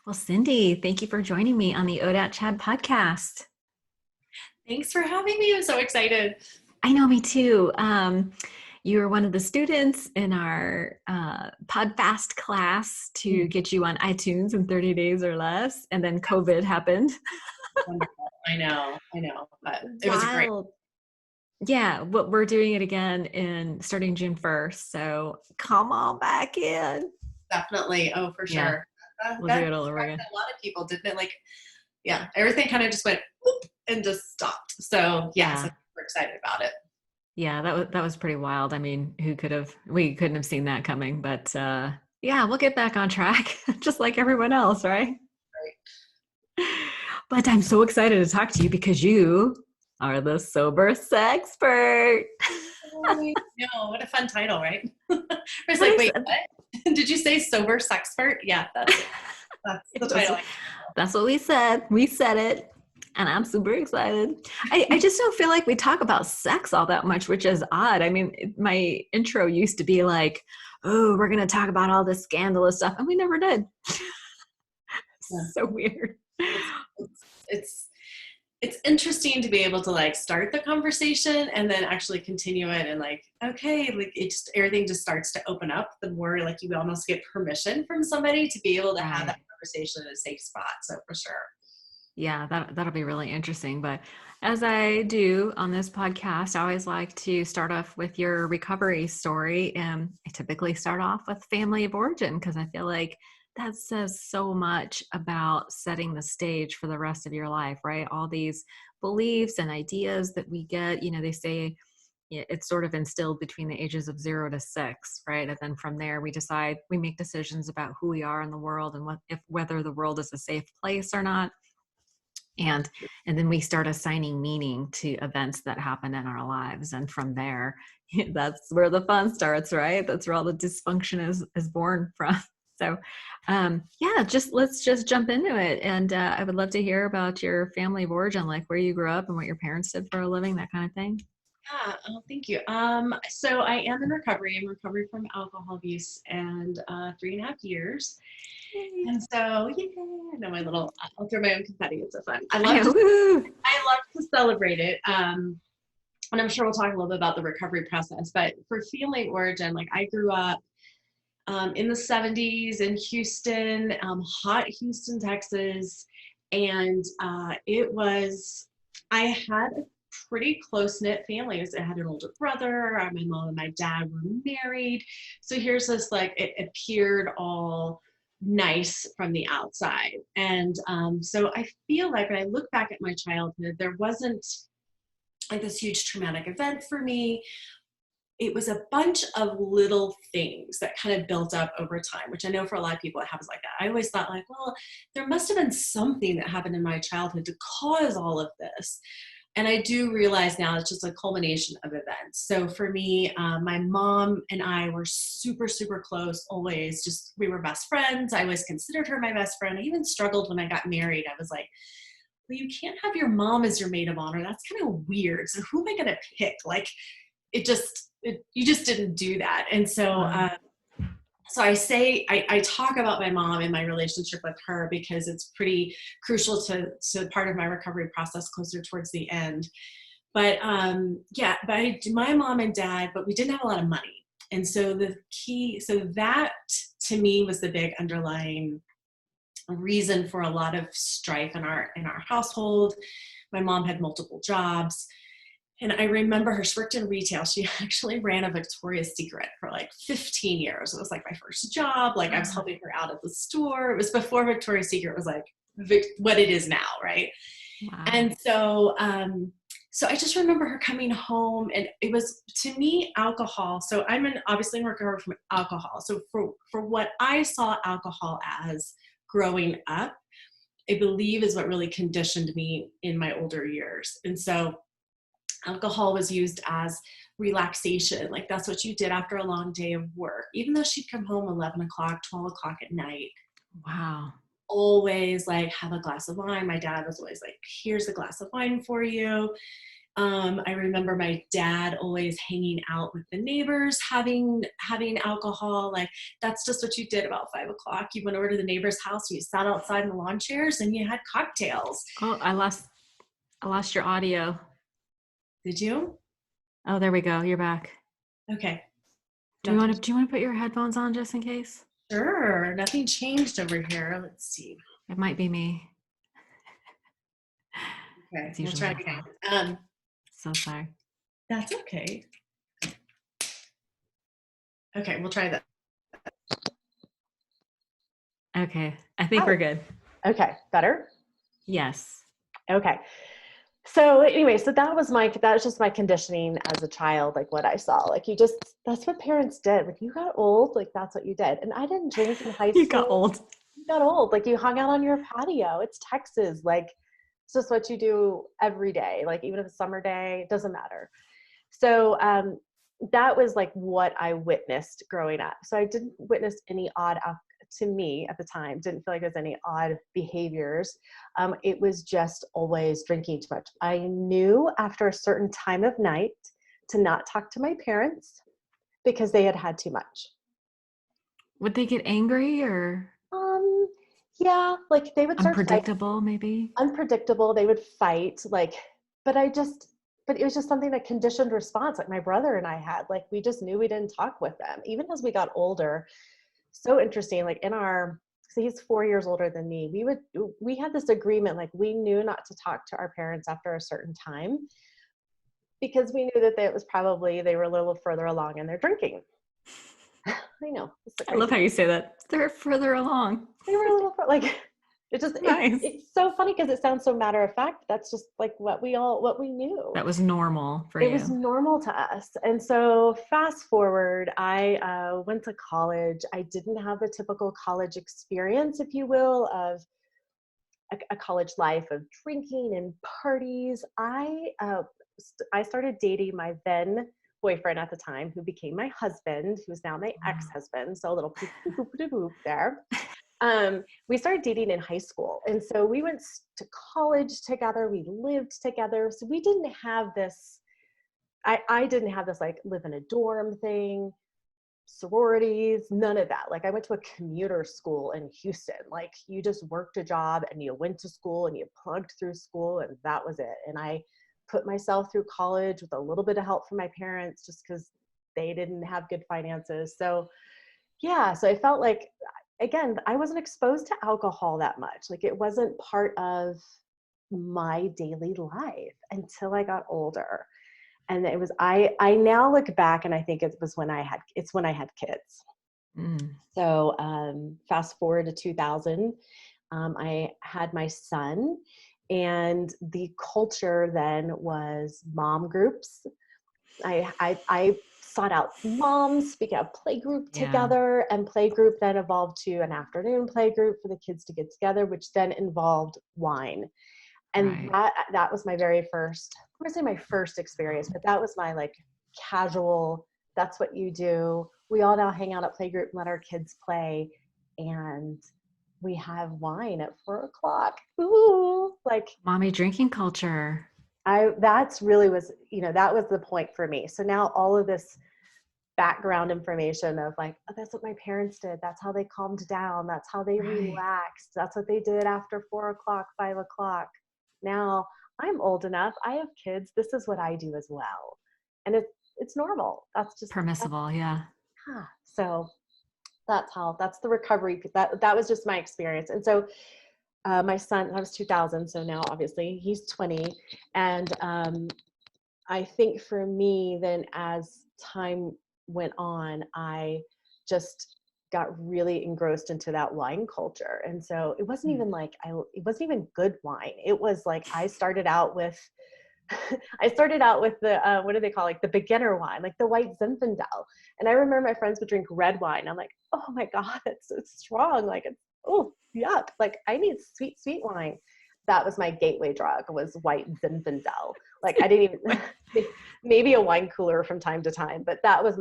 Well, Cindy, thank you for joining me on the ODAT Chad podcast. Thanks for having me. I'm so excited. I know, me too. You were one of the students in our PodFast class to get you on iTunes in 30 days or less, and then COVID happened. Wonderful. I know, but it was a great. Wild. Yeah, but we're doing it again in starting June 1st. So come on back in. Definitely. Oh, for Yeah, sure. we'll do That it all over again. distracted a lot of people, didn't it? Like, yeah, everything kind of just went whoop and just stopped. So, yes, Yeah. I'm super excited about it. Yeah, that was pretty wild. I mean, we couldn't have seen that coming, but yeah, we'll get back on track just like everyone else, right? But I'm so excited to talk to you because you are the sober sexpert. Right. No, what a fun title, right? It's What like, is wait, what? Did you say sober sexpert? Yeah, that's it. That's the that's, title. that's what we said. We said it. And I'm super excited. I just don't feel like we talk about sex all that much, which is odd. I mean, my intro used to be like, oh, we're going to talk about all this scandalous stuff. And we never did. Yeah. So weird. It's, it's it's interesting to be able to like start the conversation and then actually continue it and like, okay, like it just everything just starts to open up the more like you almost get permission from somebody to be able to have that Right. conversation in a safe spot. So for sure. Yeah, that'll be really interesting. But as I do on this podcast, I always like to start off with your recovery story. And I typically start off with family of origin because I feel like that says so much about setting the stage for the rest of your life, right? All these beliefs and ideas that we get, they say it's sort of instilled between the ages of 0 to 6, right? And then from there, we make decisions about who we are in the world and whether the world is a safe place or not, and then we start assigning meaning to events that happen in our lives, and from there that's where the fun starts, right? That's where all the dysfunction is born from. So yeah, let's just jump into it. And I would love to hear about your family of origin, like where you grew up and what your parents did for a living, that kind of thing. Yeah, oh, thank you. So I am in recovery. I'm recovering from alcohol abuse and 3.5 years. Yay. And so, yeah, I know I'll throw my own confetti. It's so fun. I know. Woo. I love to celebrate it. And I'm sure we'll talk a little bit about the recovery process, but for family origin, like I grew up in the 70s in Houston, hot Houston, Texas. And I had a pretty close knit family. I had an older brother, my mom and my dad were married. So here's this, like, it appeared all nice from the outside. And so I feel like when I look back at my childhood, there wasn't like this huge traumatic event for me. It was a bunch of little things that kind of built up over time, which I know for a lot of people it happens like that. I always thought like, well, there must have been something that happened in my childhood to cause all of this. And I do realize now it's just a culmination of events. So for me, my mom and I were super, super close always. We were best friends. I always considered her my best friend. I even struggled when I got married. I was like, well, you can't have your mom as your maid of honor. That's kind of weird. So who am I going to pick? Like, you just didn't do that. And so, Wow. so I talk about my mom and my relationship with her because it's pretty crucial to part of my recovery process closer towards the end. But yeah, my mom and dad, but we didn't have a lot of money. And so that to me was the big underlying reason for a lot of strife in our household. My mom had multiple jobs. And I remember her, she worked in retail. She actually ran a Victoria's Secret for like 15 years. It was like my first job. Like I was helping her out at the store. It was before Victoria's Secret was like what it is now, right? Wow. And so I just remember her coming home, and it was, to me, alcohol. So obviously in recovery from alcohol. So for what I saw alcohol as growing up, I believe is what really conditioned me in my older years. And so alcohol was used as relaxation. Like that's what you did after a long day of work. Even though she'd come home 11 o'clock, 12 o'clock at night, Wow. always like have a glass of wine. My dad was always like, here's a glass of wine for you. I remember my dad always hanging out with the neighbors, having alcohol. Like that's just what you did about 5 o'clock. You went over to the neighbor's house, you sat outside in the lawn chairs, and you had cocktails. Oh, I lost your audio. Did you? Oh, there we go. You're back. Okay. Do you want Nothing. to do you want to put your headphones on just in case? Sure. Nothing changed over here. Let's see. It might be me. Okay. It's We'll usually try my again. fault. Um, So sorry. that's okay. Okay. We'll try that. Okay. I think Hi. we're good. Okay, better? Yes. Okay. So anyway, so that was just my conditioning as a child, like what I saw. Like that's what parents did. When you got old, like that's what you did. And I didn't drink in high You got school. old. You got old. Like you hung out on your patio. It's Texas. Like it's just what you do every day. Like even if it's summer day, it doesn't matter. So that was like what I witnessed growing up. So I didn't witness any to me at the time, didn't feel like there was any odd behaviors. It was just always drinking too much. I knew after a certain time of night to not talk to my parents because they had had too much. Would they get angry or Um, yeah, like they would start fighting. unpredictable maybe? Unpredictable. They would fight, like, but but it was just something that conditioned response. Like my brother and I had, like, we just knew we didn't talk with them. Even as we got older, so interesting. Like so he's 4 years older than me. We had this agreement, like we knew not to talk to our parents after a certain time because we knew that it was probably, they were a little further along in their drinking. I know. It's I love how you say that. They're further along. They were a little like Nice. it's so funny because it sounds so matter of fact. That's just like what we knew. That was normal for you. It was normal to us. And so fast forward, I went to college. I didn't have the typical college experience, if you will, of a college life of drinking and parties. I started dating my then boyfriend at the time, who became my husband, who's now my ex-husband. So a little poop, poop, poop, poop there. We started dating in high school. And so we went to college together. We lived together. So we didn't have this, I didn't have this like live in a dorm thing, sororities, none of that. Like I went to a commuter school in Houston. Like you just worked a job and you went to school and you plugged through school and that was it. And I put myself through college with a little bit of help from my parents just because they didn't have good finances. So yeah, so I felt like, again, I wasn't exposed to alcohol that much. Like it wasn't part of my daily life until I got older. And it was, I now look back and I think it's when I had kids. So fast forward to 2000, I had my son, and the culture then was mom groups. I sought out moms, we got a play group together, and play group then evolved to an afternoon play group for the kids to get together, which then involved wine. And that was my very first, I'm gonna say my first experience, but that was my like casual, that's what you do. We all now hang out at playgroup and let our kids play. And we have wine at 4:00. Ooh, like Mommy drinking culture. that's really was, that was the point for me. So now all of this background information of like, oh, that's what my parents did. That's how they calmed down. That's how they relaxed. That's what they did after 4:00, 5:00. Now I'm old enough. I have kids. This is what I do as well. And it's normal. That's just Permissible. Yeah. So that's the recovery. That was just my experience. And so my son, that was 2000. So now obviously he's 20. And I think for me then, as time went on, I just got really engrossed into that wine culture. And so it wasn't even like, it wasn't even good wine. It was like, I started out with the, what do they call, like the beginner wine, like the white Zinfandel. And I remember my friends would drink red wine. I'm like, oh my God, it's so strong. Like, oh, yuck. Like I need sweet, sweet wine. That was my gateway drug, was white Zinfandel. Like I didn't even, maybe a wine cooler from time to time, but that was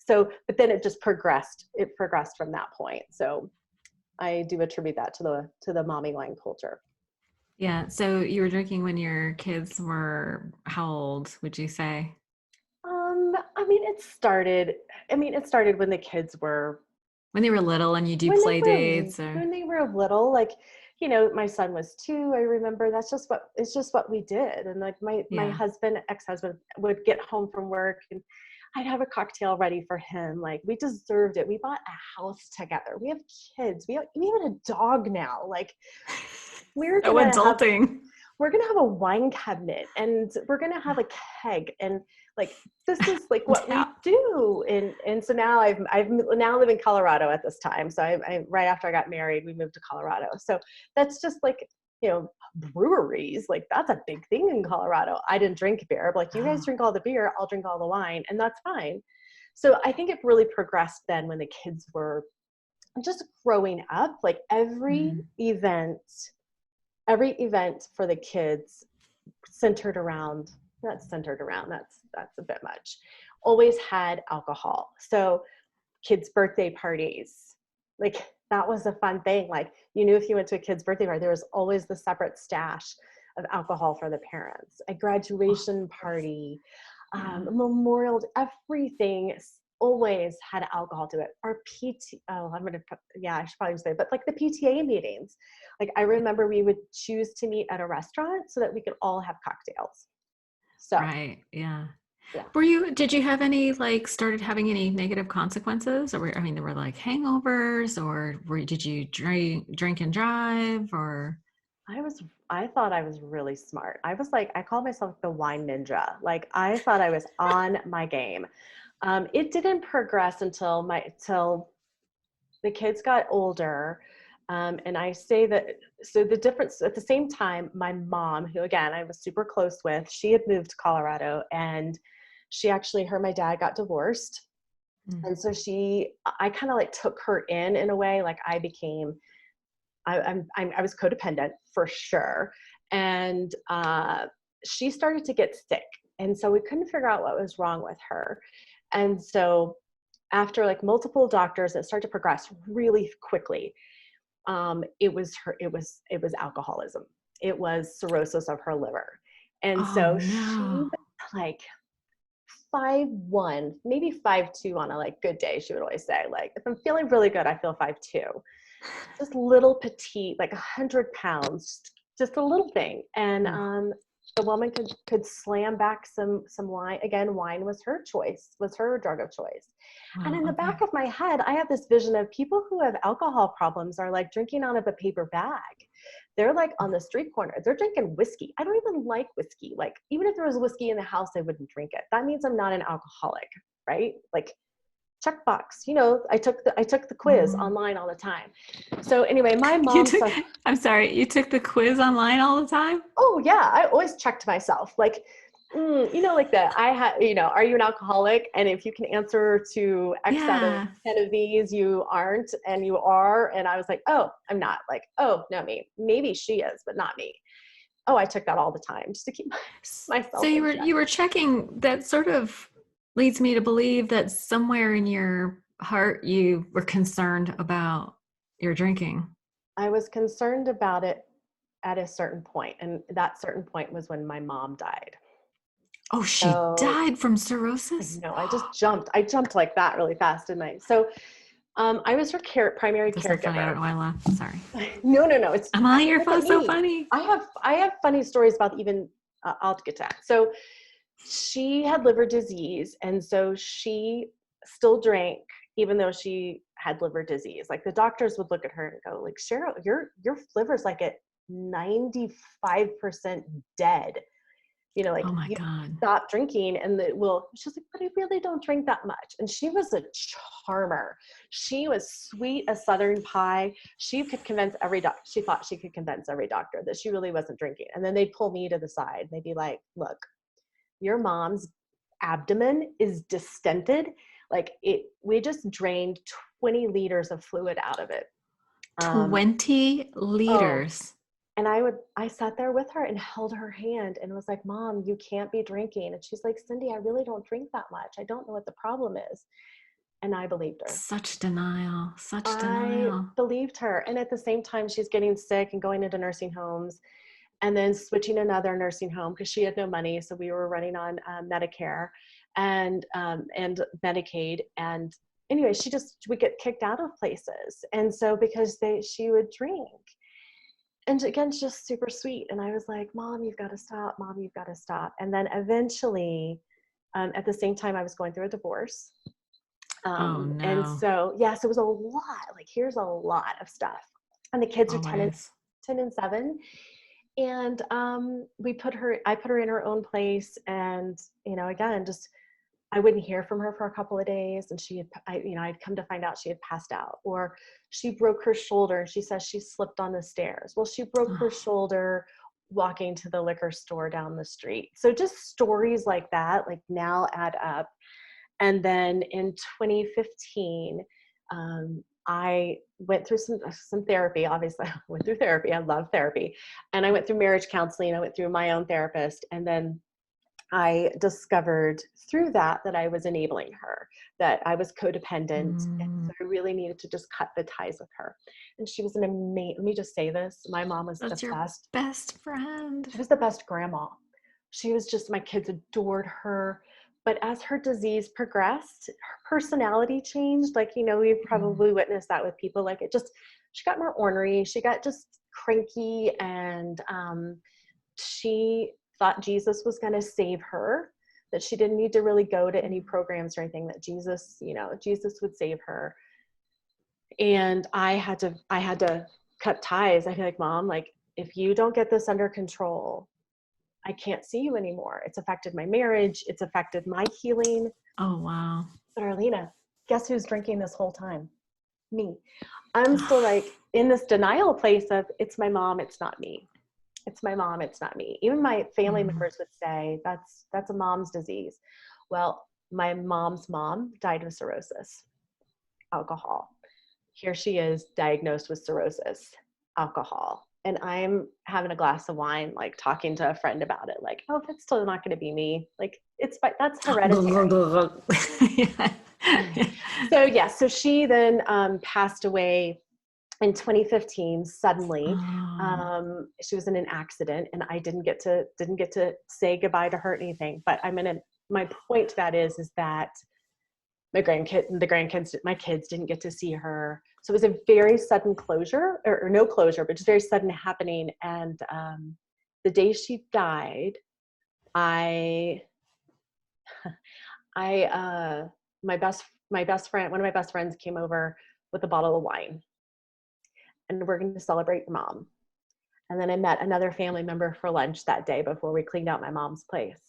so, but then it just progressed. It progressed from that point. So I do attribute that to the mommy wine culture. Yeah. So you were drinking when your kids were how old, would you say? I mean, it started when the kids were When they were little and you do when they play were dates or when they were little, like, my son was 2. I remember it's just what we did. And like my yeah. husband, ex-husband, would get home from work and I'd have a cocktail ready for him. Like, we deserved it. We bought a house together. We have kids. We even a dog now. Like, we're So gonna have adulting. we're gonna have a wine cabinet and we're gonna have a keg, and like, this is like what Yeah. we do. And so now I've now live in Colorado at this time. So I right after I got married, we moved to Colorado. So that's just like, breweries, like that's a big thing in Colorado. I didn't drink beer, but like, you guys Oh. drink all the beer, I'll drink all the wine, and that's fine. So I think it really progressed then when the kids were just growing up. Like, Mhm. every event for the kids centered around not centered around that's a bit much, always had alcohol. So kids birthday parties, like, that was a fun thing. Like, if you went to a kid's birthday party, there was always the separate stash of alcohol for the parents. A Oh, graduation party, yeah. memorial, everything always had alcohol to it. Our PT, oh, yeah, I should probably say, but like the PTA meetings, like, I remember we would choose to meet at a restaurant so that we could all have cocktails. So, Right. Yeah. yeah. Did you have any, like, started having any negative consequences? I mean, there were like hangovers did you drink and drive or? I was, I thought I was really smart. I called myself the wine ninja. Like, I thought I was on my game. It didn't progress till the kids got older. And I say that, so the difference at the same time, my mom, who again, I was super close with, she had moved to Colorado, and her and my dad got divorced. Mm. And so I kind of like took her in a way. Like, I was codependent for sure. And she started to get sick. And so we couldn't figure out what was wrong with her. And so after like multiple doctors, it started to progress really quickly. It was alcoholism. It was cirrhosis of her liver. And Oh so she no. was like 5'1", maybe 5'2" on a like good day. She would always say, like, if I'm feeling really good, I feel 5'2". Just little petite, like 100 pounds, just a little thing. And Ooh. the woman could slam back some wine. Again, wine was her choice, was her drug of choice. And Wow. in the Okay. back of my head, I have this vision of people who have alcohol problems are like drinking out of a paper bag. They're like on the street corner. They're drinking whiskey. I don't even like whiskey. Like, even if there was whiskey in the house, I wouldn't drink it. That means I'm not an alcoholic, right? Like, checkbox. I took the quiz Mm. online all the time. So anyway, my You mom took, said, I'm sorry, you took the quiz online all the time? "Oh yeah, I always checked myself. Like, like that. I had, are you an alcoholic? And if you can answer to X out of Yeah. 10 of these, you aren't, and you are." And I was like, "Oh, I'm not." Like, "Oh, no, me. Maybe she is, but not me." Oh, I took that all the time just to keep So myself you in were check. you were checking. That sort of leads me to believe that somewhere in your heart you were concerned about your drinking. I was concerned about it at a certain point, and that certain point was when my mom died. Oh, she So died from I cirrhosis? know, I just jumped. I jumped like that really fast, didn't I? So I was her primary That's so funny. I don't caregiver. know why I laughed. Sorry. No, no, no. It's I'm on your look at phone. So me. funny. I have funny stories about even I'll get to that. So she had liver disease, and so she still drank even though she had liver disease. Like, the doctors would look at her and go, like, "Cheryl, your liver's like at 95% dead. Oh Like, my you God. stop drinking." And she's like, "But I really don't drink that much." And she was a charmer. She was sweet as Southern pie. She could convince she thought she could convince every doctor that she really wasn't drinking. And then they'd pull me to the side and they'd be like, "Look, your mom's abdomen is distended. Like, we just drained 20 liters of fluid out of it." Um, 20 oh, liters. and I sat there with her and held her hand and was like, "Mom, you can't be drinking." And she's like, "Cindy, I really don't drink that much. I don't know what the problem is." And I believed her. Such denial. Such I denial. believed her. And at the same time, she's getting sick and going into nursing homes. and then switching to another nursing home because she had no money. So we were running on Medicare and Medicaid. And anyway, she just would get kicked out of places. And so because she would drink. And again, it's just super sweet. And I was like, Mom, you've got to stop. Mom, you've got to stop. And then eventually, at the same time, I was going through a divorce. Oh And no. so, yes, it was a lot. Like, here's a lot of stuff. And the kids are 10 Always. and 7. And I put her in her own place. And, again, just, I wouldn't hear from her for a couple of days. And I'd come to find out she had passed out, or she broke her shoulder. She says she slipped on the stairs. Well, she broke her shoulder walking to the liquor store down the street. So just stories like that, like, now add up. And then in 2015, I went through some therapy. Obviously, I went through therapy. I love therapy. And I went through marriage counseling. I went through my own therapist. And then I discovered through that I was enabling her, that I was codependent. And so I really needed to just cut the ties with her. And she was let me just say this. My mom was That's the your best. best friend. She was the best grandma. She was just, my kids adored her. But as her disease progressed, her personality changed. Like, we've probably witnessed that with people. Like, she got more ornery. She got just cranky. And she thought Jesus was going to save her, that she didn't need to really go to any programs or anything, that Jesus would save her. And I had to cut ties. I feel like, Mom, like, if you don't get this under control, I can't see you anymore. It's affected my marriage. It's affected my healing. Oh, wow. But Arlena, guess who's drinking this whole time? Me. I'm still like in this denial place of, it's my mom, it's not me. It's my mom, it's not me. Even my family members would say, that's a mom's disease. Well, my mom's mom died of cirrhosis, alcohol. Here she is, diagnosed with cirrhosis, alcohol. And I'm having a glass of wine, like, talking to a friend about it, like, oh, that's still not going to be me. Like, that's hereditary. So she then passed away in 2015 suddenly. She was in an accident, and I didn't get to say goodbye to her or anything. But my point to that is that my kids didn't get to see her. So it was a very sudden closure, or no closure, but just very sudden happening. And the day she died, my best friend, one of my best friends, came over with a bottle of wine, and we're going to celebrate your mom. And then I met another family member for lunch that day before we cleaned out my mom's place.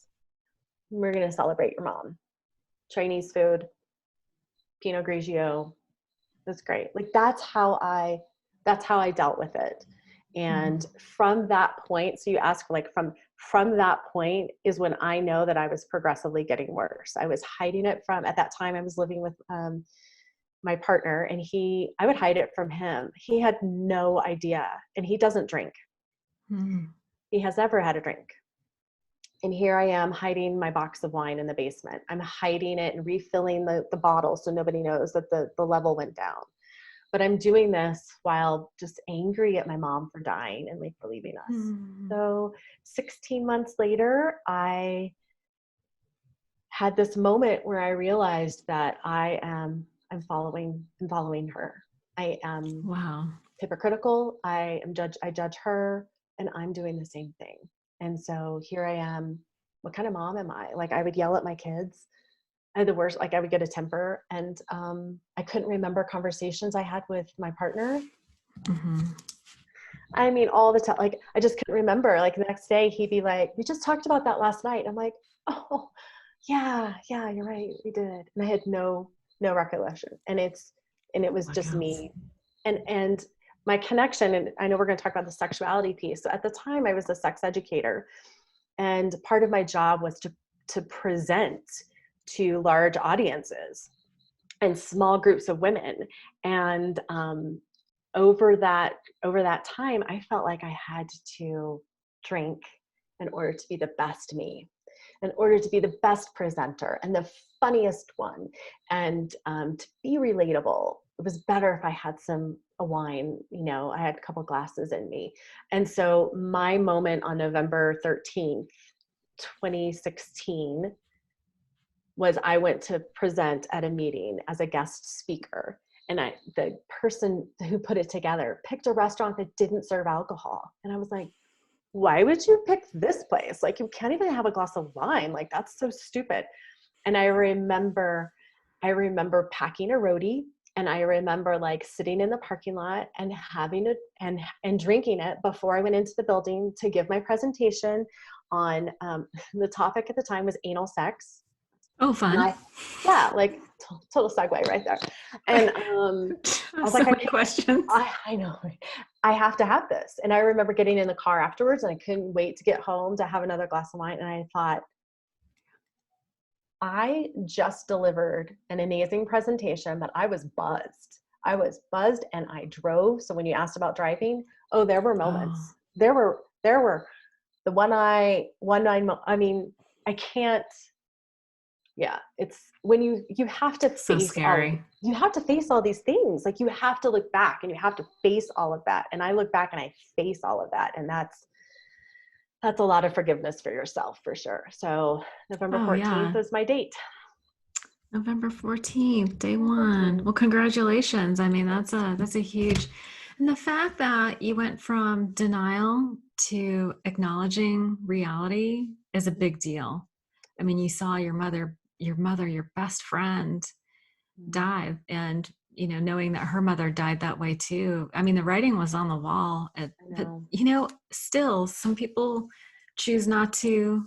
We're going to celebrate your mom. Chinese food, Pinot Grigio. It was great. Like, that's how I dealt with it. And from that point, so you ask, like, from that point is when I know that I was progressively getting worse. I was hiding it at that time I was living with my partner, and I would hide it from him. He had no idea, and he doesn't drink. He has never had a drink. And here I am hiding my box of wine in the basement. I'm hiding it and refilling the bottle so nobody knows that the level went down. But I'm doing this while just angry at my mom for dying and, like, for leaving us. So 16 months later, I had this moment where I realized that I'm following her. I am hypocritical. I judge her, and I'm doing the same thing. And so here I am. What kind of mom am I? Like, I would yell at my kids. I had the worst, like, I would get a temper, and I couldn't remember conversations I had with my partner. I mean, all the time, like, I just couldn't remember. Like, the next day he'd be like, we just talked about that last night. I'm like, oh yeah, you're right, we did. And I had no recollection. And it was just me. And my connection, and I know we're going to talk about the sexuality piece. So at the time I was a sex educator, and part of my job was to present to large audiences and small groups of women. And over that time, I felt like I had to drink in order to be the best me, in order to be the best presenter and the funniest one, and to be relatable. it was better if I had a wine, I had a couple glasses in me. And so my moment on November 13th, 2016 was I went to present at a meeting as a guest speaker. And the person who put it together picked a restaurant that didn't serve alcohol. And I was like, why would you pick this place? Like, you can't even have a glass of wine. Like, that's so stupid. And I remember packing a roadie, and I remember like sitting in the parking lot and having it and drinking it before I went into the building to give my presentation on the topic at the time was anal sex. Oh, And fun. yeah, like total segue right there. And I was So like, many questions. I know, I have to have this. And I remember getting in the car afterwards, and I couldn't wait to get home to have another glass of wine. And I thought, I just delivered an amazing presentation, but I was buzzed. And I drove. So when you asked about driving, there were moments. Oh, There were the I mean, I can't, yeah, it's when you have to so scary. you have to face all these things. Like, you have to look back and you have to face all of that. And I look back and I face all of that. And that's a lot of forgiveness for yourself, for sure. So November Oh 14th yeah. is my date. November 14th, day November one. 14th. Well, congratulations. I mean, that's a huge, and the fact that you went from denial to acknowledging reality is a big deal. I mean, you saw your best friend die, and knowing that her mother died that way too. I mean, the writing was on the wall, I but know. still some people choose not to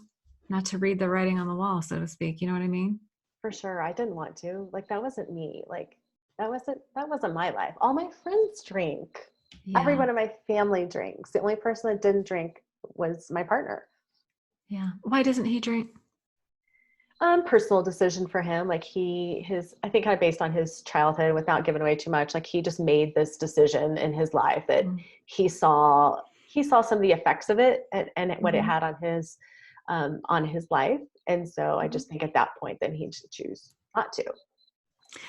read the writing on the wall, so to speak. You know what I mean? For sure. I didn't want to. Like, that wasn't me. Like, that wasn't my life. All my friends drink. Yeah. Everyone in my family drinks. The only person that didn't drink was my partner. Yeah. Why doesn't he drink? Personal decision for him. Like, I think kind of based on his childhood, without giving away too much, like, he just made this decision in his life that Mm. he saw some of the effects of it, and what it Mhm. had on his life. And so I Mhm. just think at that point, then he'd choose not to.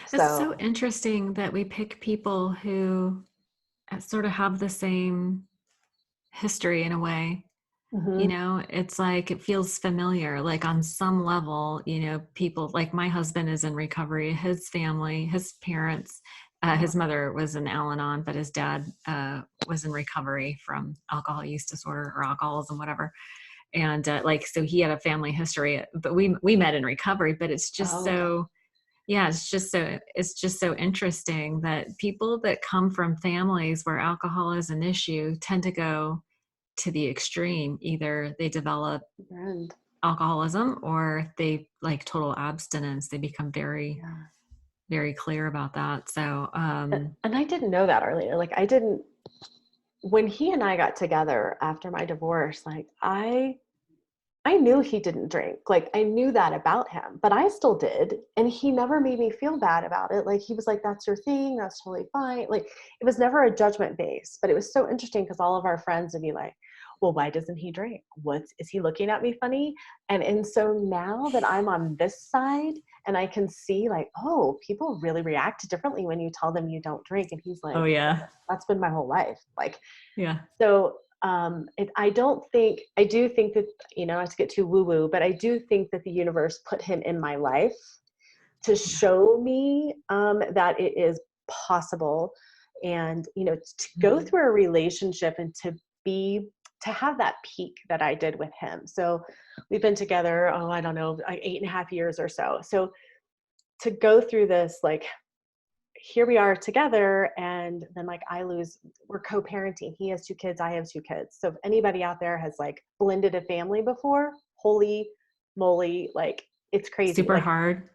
It's so So, interesting that we pick people who sort of have the same history in a way. mhm. It's like it feels familiar, like on some level. People like my husband is in recovery. His family, his parents, his mother was in Al-Anon, but his dad was in recovery from alcohol use disorder or alcoholism, whatever. And so he had a family history, but we met in recovery. But it's just Oh, okay. so, yeah, it's just so interesting that people that come from families where alcohol is an issue tend to go to the extreme. Either they develop And alcoholism or they like total abstinence. They become very, yeah. very clear about that. So And I didn't know that earlier. Like, I didn't, when he and I got together after my divorce, like, I knew he didn't drink. Like, I knew that about him, but I still did. And he never made me feel bad about it. Like, he was like, that's your thing. That's totally fine. Like, it was never a judgment base, but it was so interesting because all of our friends would be like, well, why doesn't he drink? Is he looking at me funny? And so now that I'm on this side and I can see, like, oh, people really react differently when you tell them you don't drink. And he's oh like, yeah, that's been my whole life. Like, yeah, so I do think that, not to get too woo woo, but I do think that the universe put him in my life to yeah. show me that it is possible. And, to go Mhm. through a relationship and to have that peak that I did with him. So we've been together, I don't know, like 8.5 years or so. So to go through this, like, here we are together, and then, like, we're co-parenting. He has 2 kids, I have 2 kids. So if anybody out there has like blended a family before, holy moly, like, it's crazy. Super Like, hard.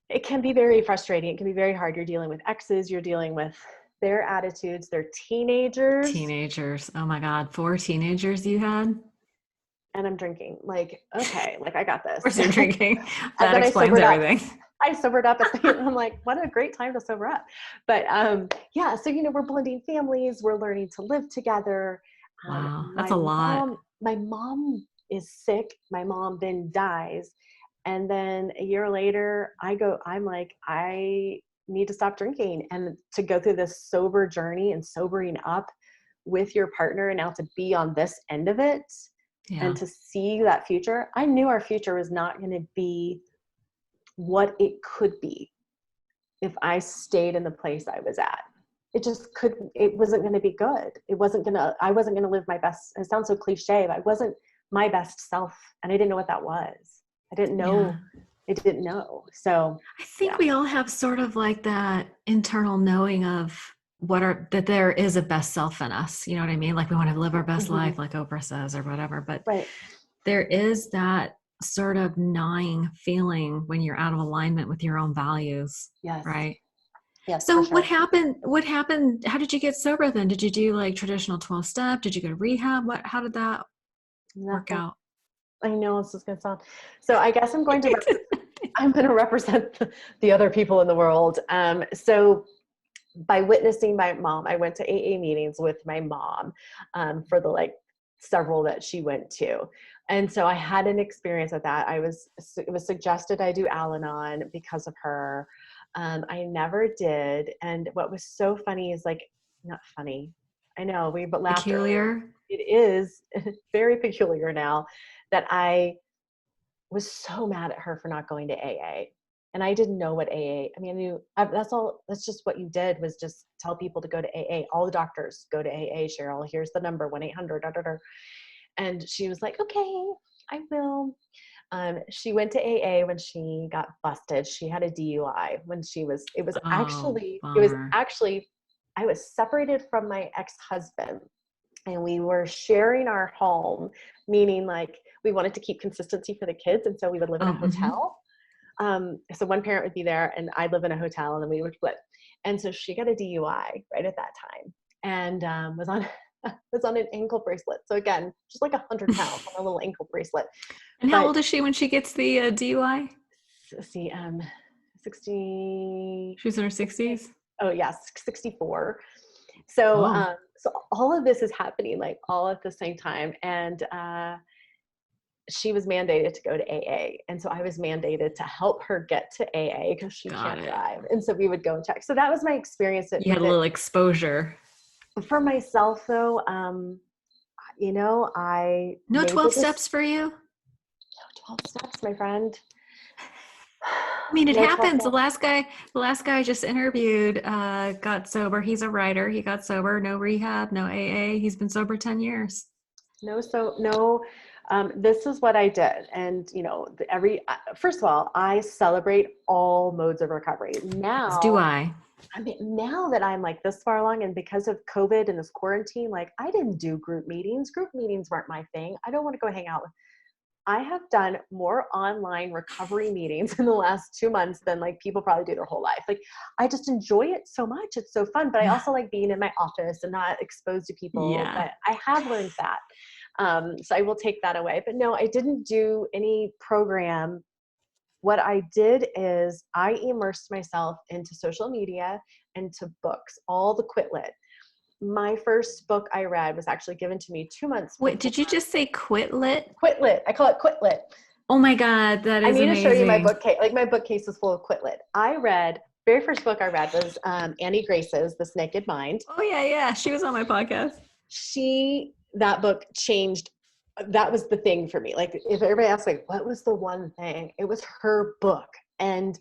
it can be very frustrating. It can be very hard. You're dealing with exes, you're dealing with their attitudes, they're teenagers, Teenagers. Oh my God, 4 teenagers you had? and I'm drinking. Like, okay, like, I got Of this. course you're drinking. And That then explains everything. I sobered up I'm like, what a great time to sober up. But yeah, so, we're blending families, we're learning to live together. Wow, that's a lot. My mom is sick. My mom then dies. And then a year later, I'm like, need to stop drinking, and to go through this sober journey and sobering up with your partner, and now to be on this end of it and to see that future. I knew our future was not going to be what it could be if I stayed in the place I was at. It wasn't going to be good. I wasn't going to live my best. It sounds so cliche, but I wasn't my best self. And I didn't know what that was. I didn't know. I didn't know. So I think we all have sort of like that internal knowing of that there is a best self in us. You know what I mean? Like we want to live our best life, like Oprah says, or whatever. But there is that sort of gnawing feeling when you're out of alignment with your own values. Yes. Right. Yes. So what happened? How did you get sober then? Did you do like traditional 12-step? Did you go to rehab? How did that work out? I know this is going to sound. So I guess I'm going to represent the other people in the world. So by witnessing my mom, I went to AA meetings with my mom for the several that she went to. And so I had an experience with that. It was suggested I do Al-Anon because of her. I never did. And what was so funny is not funny. I know but laughed. Peculiar. It is very peculiar now that I was so mad at her for not going to AA. And I didn't know what AA, I mean, I knew that's just what you did, was just tell people to go to AA. All the doctors go to AA, Cheryl. Here's the number, 1-800, da, da, da. And she was like, okay, I will. She went to AA when she got busted. She had a DUI when I was separated from my ex-husband, and we were sharing our home, meaning we wanted to keep consistency for the kids. And so we would live in a hotel. So one parent would be there and I'd live in a hotel, and then we would split. And so she got a DUI right at that time, and was on an ankle bracelet. So again, just 100 pounds on a little ankle bracelet. And how old is she when she gets the DUI? 60. She's in her 60s. Oh yes, 64. So so all of this is happening all at the same time, and she was mandated to go to AA. And so I was mandated to help her get to AA because she can't drive. And so we would go and check. So that was my experience. You had a little exposure. For myself though, No 12 steps for you? No 12 steps, my friend. I mean, it happens. The last guy I just interviewed got sober. He's a writer. He got sober. No rehab, no AA. He's been sober 10 years. This is what I did. And, first of all, I celebrate all modes of recovery. Now, as do I. I mean, now that I'm this far along, and because of COVID and this quarantine, I didn't do group meetings. Group meetings weren't my thing. I don't want to go hang out with. I have done more online recovery meetings in the last 2 months than people probably do their whole life. I just enjoy it so much. It's so fun, but I also like being in my office and not exposed to people. Yeah. But I have learned that. So I will take that away. But no, I didn't do any program. What I did is I immersed myself into social media and to books, all the Quit Lit. My first book I read was actually given to me 2 months. Wait, did you just say Quit Lit? Quit Lit. I call it Quit Lit. Oh my God, that is amazing. I need to show you my bookcase. My bookcase is full of Quit Lit. Very first book I read was Annie Grace's This Naked Mind. Oh yeah. She was on my podcast. That book changed. That was the thing for me. If everybody asks what was the one thing, it was her book. And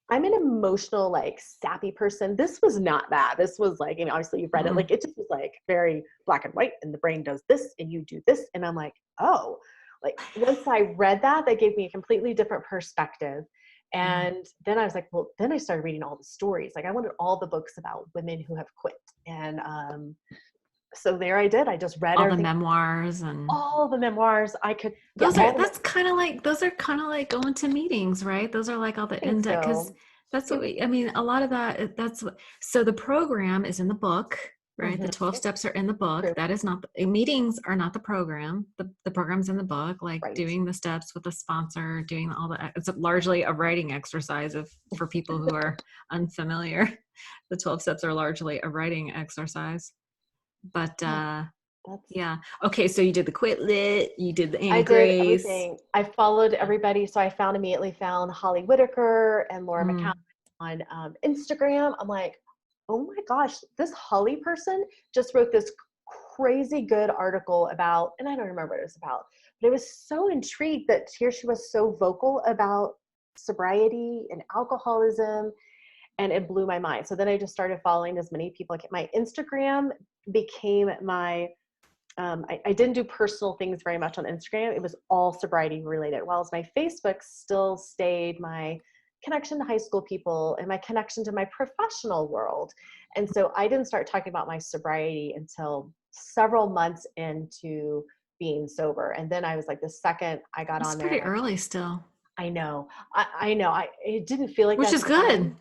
I'm an emotional, sappy person. This was not that. This was obviously you've read it. It just was very black and white, and the brain does this and you do this. And I'm oh, once I read that gave me a completely different perspective. And then I was then I started reading all the stories. I wanted all the books about women who have quit. And, so there I did. I just read all the memoirs and all the memoirs I could. Those are kind of like going to meetings, right? Those are all the in-depth, because that's what a lot of that, so the program is in the book, right? The 12 steps are in the book. That is not, meetings are not the program. The program's in the book, doing the steps with the sponsor, doing it's largely a writing exercise for people who are unfamiliar. The 12 steps are largely a writing exercise. But yeah. Okay. So you did the Quit Lit, you did the Annie Grace. I did everything. I followed everybody. So I immediately found Holly Whitaker and Laura McCall on Instagram. I'm like, oh my gosh, this Holly person just wrote this crazy good article about, and I don't remember what it was about, but I was so intrigued that here she was so vocal about sobriety and alcoholism, and it blew my mind. So then I just started following as many people. My Instagram became my, I didn't do personal things very much on Instagram. It was all sobriety related. While my Facebook still stayed my connection to high school people and my connection to my professional world. And so I didn't start talking about my sobriety until several months into being sober. And then I was like, the second I got It's on there. pretty early still. I know. I know. It didn't feel like Which that is good.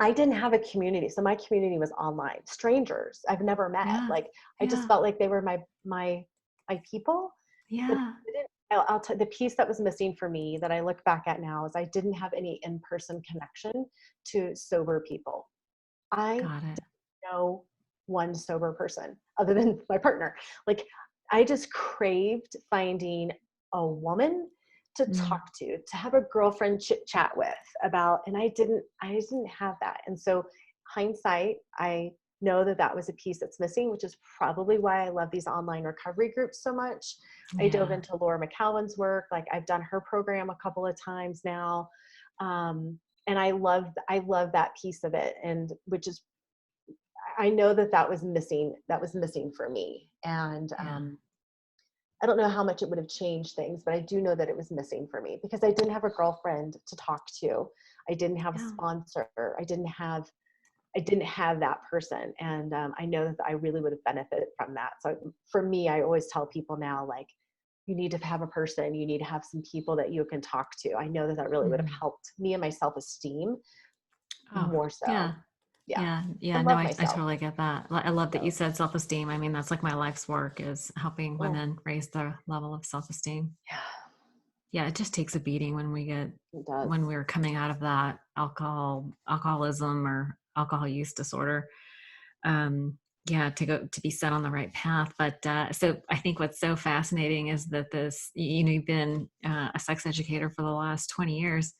I didn't have a community. So my community was online, strangers I've never met. Yeah. Like, I just felt like they were my people. Yeah. I'll tell the piece that was missing for me that I look back at now is I didn't have any in-person connection to sober people. I Got it. didn't know one sober person other than my partner. Like, I just craved finding a woman to talk to have a girlfriend chit chat with about, and I didn't have that. And so hindsight, I know that was a piece that's missing, which is probably why I love these online recovery groups so much. I dove into Laura McCowan's work. Like, I've done her program a couple of times now. And I love that piece of it. And which is, I know that was missing for me. And, I don't know how much it would have changed things, but I do know that it was missing for me because I didn't have a girlfriend to talk to. I didn't have a sponsor. I didn't have that person. And I know that I really would have benefited from that. So for me, I always tell people now, like, you need to have a person, you need to have some people that you can talk to. I know that really would have helped me and my self-esteem more so. Yeah. I No, love I myself. totally get that. I love that you said self-esteem. I mean, that's like my life's work is helping women raise their level of self-esteem. Yeah. It just takes a beating when we're coming out of that alcoholism or alcohol use disorder. To be set on the right path. But so I think what's so fascinating is that you've been a sex educator for the last 20 years.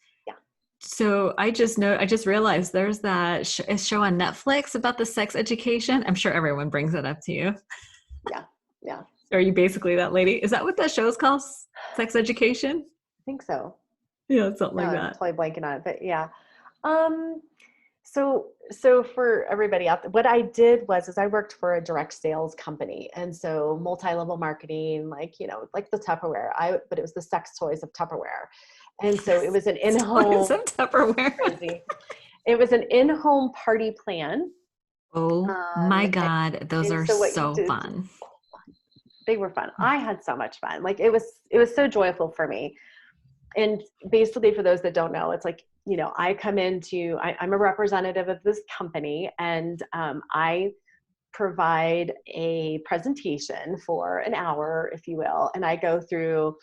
So I just realized there's that a show on Netflix about the sex education. I'm sure everyone brings it up to you. Yeah. Are you basically that lady? Is that what that show is called? Sex education? I think so. Yeah, something like that. I'm totally blanking on it, but yeah. So for everybody out there, what I did was I worked for a direct sales company. And so multi-level marketing, like the Tupperware, but it was the sex toys of Tupperware. And so it was an in-home Tupperware. crazy. It was an in-home party plan. Oh my God. Those are so fun. They were fun. I had so much fun. Like, it was so joyful for me. And basically, for those that don't know, it's like, I come into, I'm a representative of this company, and I provide a presentation for an hour, if you will. And I go through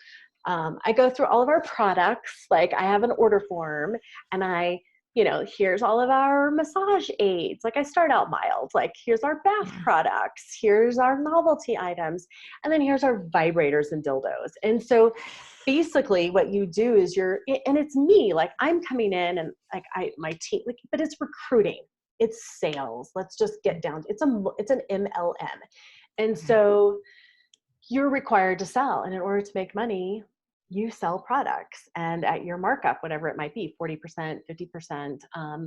all of our products. Like, I have an order form, and here's all of our massage aids. Like, I start out mild, like, here's our bath products, here's our novelty items, and then here's our vibrators and dildos. And so basically what you do is and it's me, like, I'm coming in and like my team, like, but it's recruiting, it's sales. Let's just get down. It's an MLM. And so you're required to sell. And in order to make money, you sell products, and at your markup, whatever it might be, 40%, 50%.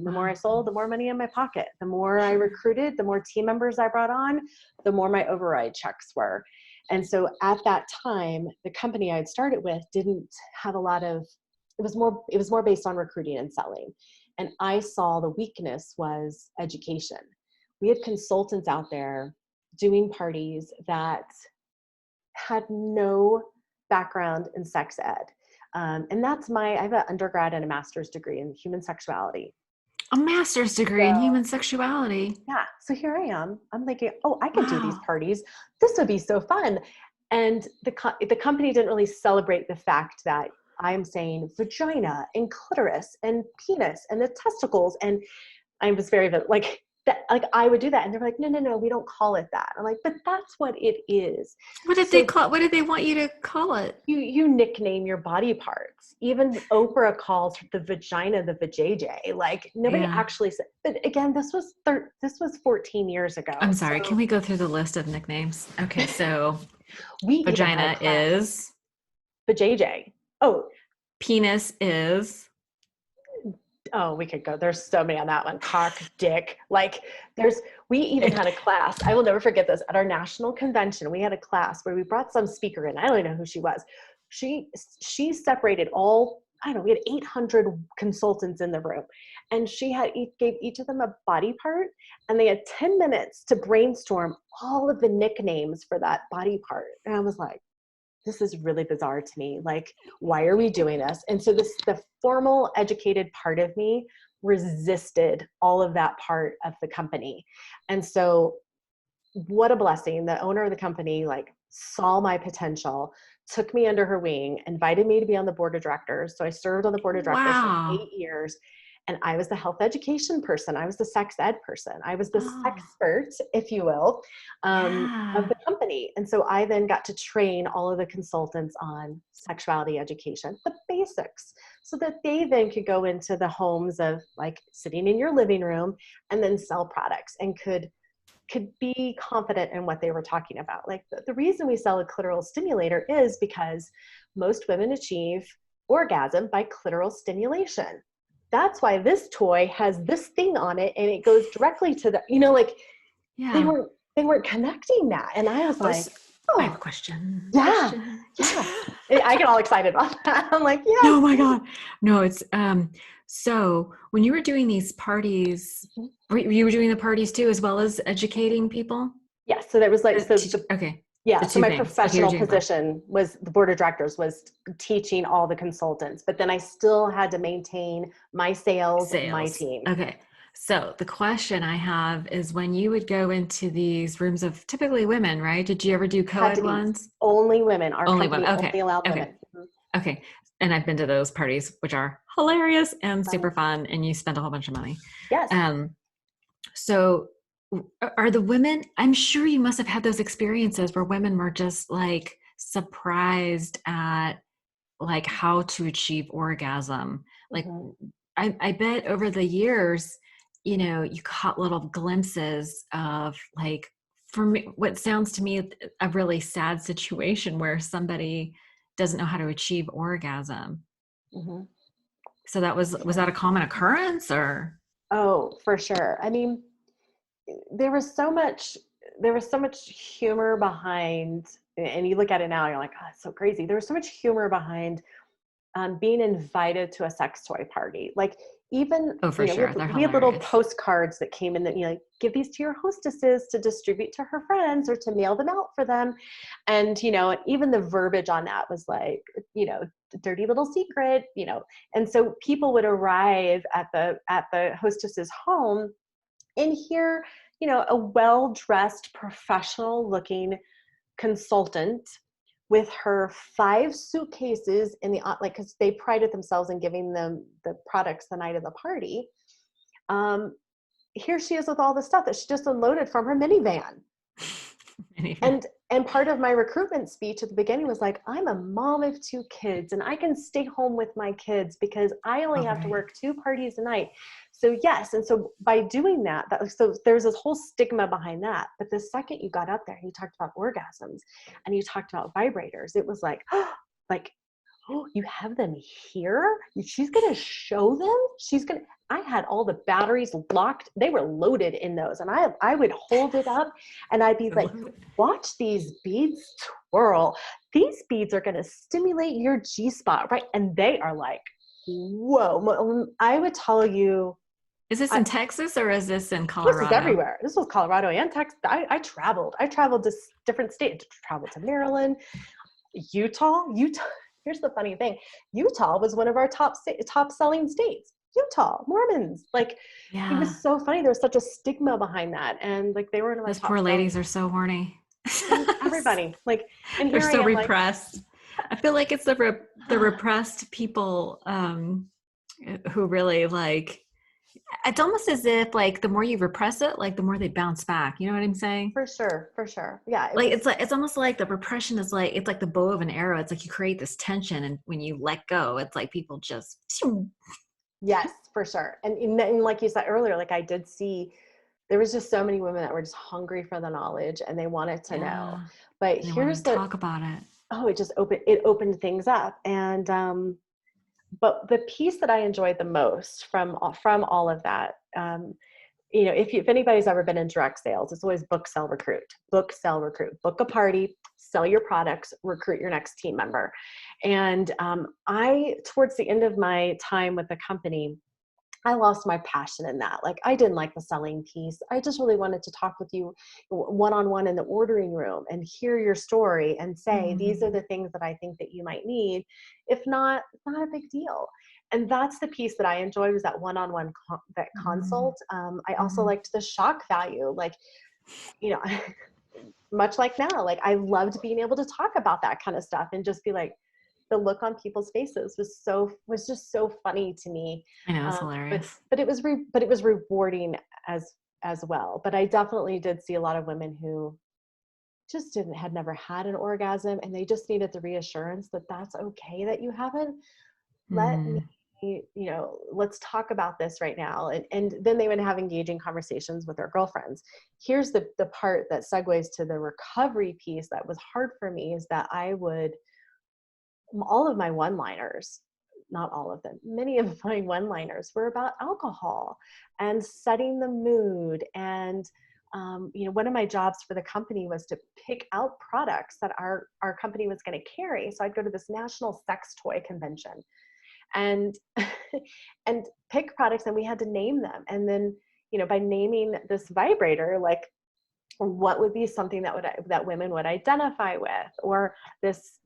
The more I sold, the more money in my pocket. The more I recruited, the more team members I brought on, the more my override checks were. And so at that time, the company I had started with didn't have a lot of, it was more based on recruiting and selling. And I saw the weakness was education. We had consultants out there doing parties that had no background in sex ed. And I have an undergrad and a master's degree in human sexuality. A master's degree in human sexuality. Yeah. So here I am. I'm thinking, I could do these parties. This would be so fun. And the company didn't really celebrate the fact that I'm saying vagina and clitoris and penis and the testicles. And I was very like, that, like, I would do that. And they're like, no, we don't call it that. I'm like, but that's what it is. What did they call? What did they want you to call it? You nickname your body parts. Even Oprah calls the vagina the vajayjay. Like, nobody actually said. But again, this was 14 years ago. I'm sorry. Can we go through the list of nicknames? Okay, so vagina is vajayjay. Oh, penis is. Oh, we could go. There's so many on that one. Cock, dick. Like, we even had a class. I will never forget this. At our national convention, we had a class where we brought some speaker in. I don't even know who she was. She separated all, I don't know, we had 800 consultants in the room. And she gave each of them a body part. And they had 10 minutes to brainstorm all of the nicknames for that body part. And I was like, this is really bizarre to me. Like, why are we doing this? And so the formal, educated part of me resisted all of that part of the company. And so what a blessing. The owner of the company, like, saw my potential, took me under her wing, invited me to be on the board of directors. So I served on the board of directors for 8 years. And I was the health education person. I was the sex ed person. I was the Sexpert, if you will, of the company. And so I then got to train all of the consultants on sexuality education, the basics, so that they then could go into the homes of, like, sitting in your living room and then sell products and could be confident in what they were talking about. Like, the reason we sell a clitoral stimulator is because most women achieve orgasm by clitoral stimulation. That's why this toy has this thing on it and it goes directly to the, like, they weren't connecting that. And I was like, I have a question. Yeah. I get all excited about that. I'm like, yeah. Oh my God. No, it's, so when you were doing these parties, you were doing the parties too, as well as educating people? Yes. So that was like, okay. Yeah. So my professional position was the board of directors was teaching all the consultants, but then I still had to maintain my sales. My team. Okay. So the question I have is, when you would go into these rooms of typically women, right? Did you ever do co-ed ones? Only women. Our only company women. Okay. Only allowed women. Okay. And I've been to those parties, which are hilarious and super fun, and you spend a whole bunch of money. Yes. So are the women, I'm sure you must have had those experiences where women were just like surprised at like how to achieve orgasm. Like, I bet over the years, you caught little glimpses of, like, for me, what sounds to me a really sad situation where somebody doesn't know how to achieve orgasm. So that was that a common occurrence, or? Oh, for sure. I mean, there was so much humor behind, and you look at it now, you're like, oh, it's so crazy. There was so much humor behind being invited to a sex toy party. Like, even, for sure. we had little postcards that came in that, like, give these to your hostesses to distribute to her friends or to mail them out for them. And, even the verbiage on that was like, dirty little secret, and so people would arrive at the hostess's home and hear, a well-dressed, professional-looking consultant with her 5 suitcases in the, like, because they prided themselves in giving them the products the night of the party. Here she is with all the stuff that she just unloaded from her minivan. And part of my recruitment speech at the beginning was like, I'm a mom of 2 kids and I can stay home with my kids because I only have to work 2 parties a night. So yes. And so by doing that, so there's this whole stigma behind that. But the second you got up there and you talked about orgasms and you talked about vibrators, it was like, oh, you have them here? She's going to show them? I had all the batteries locked. They were loaded in those. And I would hold it up and I'd be like, watch these beads twirl. These beads are going to stimulate your G-spot, right? And they are like, whoa. I would tell you. Is this in Texas or is this in Colorado? This is everywhere. This was Colorado and Texas. I traveled. I traveled to different states. Traveled to Maryland, Utah. Here's the funny thing. Utah was one of our top selling states. Utah, Mormons. Like, It was so funny. There was such a stigma behind that. And like, they were in my Those poor ladies are so horny. Everybody. Like, and they're so repressed. I feel like it's the repressed people who really, like, It's almost as if like the more you repress it, like the more they bounce back. You know what I'm saying? For sure, for sure. Yeah, it Like was. it's almost like the repression is like it's like the bow of an arrow. It's like you create this tension, and when you let go, it's like people just Yes, for sure. And like you said earlier, like I did see there was just so many women that were just hungry for the knowledge and they wanted to know. yeah, But and they here's wanted to the talk about it. oh, it opened things up. And but the piece that I enjoyed the most from all of that, if anybody's ever been in direct sales, it's always book, sell, recruit, book, sell, recruit, book a party, sell your products, recruit your next team member. And towards the end of my time with the company, I lost my passion in that. Like I didn't like the selling piece. I just really wanted to talk with you one-on-one in the ordering room and hear your story and say, these are Mm, the things that I think that you might need. If not, it's not a big deal. And that's the piece that I enjoyed was that one-on-one that mm, consult. I also mm. liked the shock value. Like, you know, much like now, like I loved being able to talk about that kind of stuff and just be like, the look on people's faces was just so funny to me. I know it's Um, but hilarious. but it was rewarding as well. But I definitely did see a lot of women who just had never had an orgasm, and they just needed the reassurance that that's okay that you haven't. Let me, Mm. let's talk about this right now. And then they would have engaging conversations with their girlfriends. Here's the part that segues to the recovery piece that was hard for me is that all of my one-liners, not all of them, many of my one-liners were about alcohol and setting the mood. And one of my jobs for the company was to pick out products that our company was going to carry. So I'd go to this national sex toy convention and and pick products, and we had to name them. And then, by naming this vibrator, like what would be something that women would identify with, or this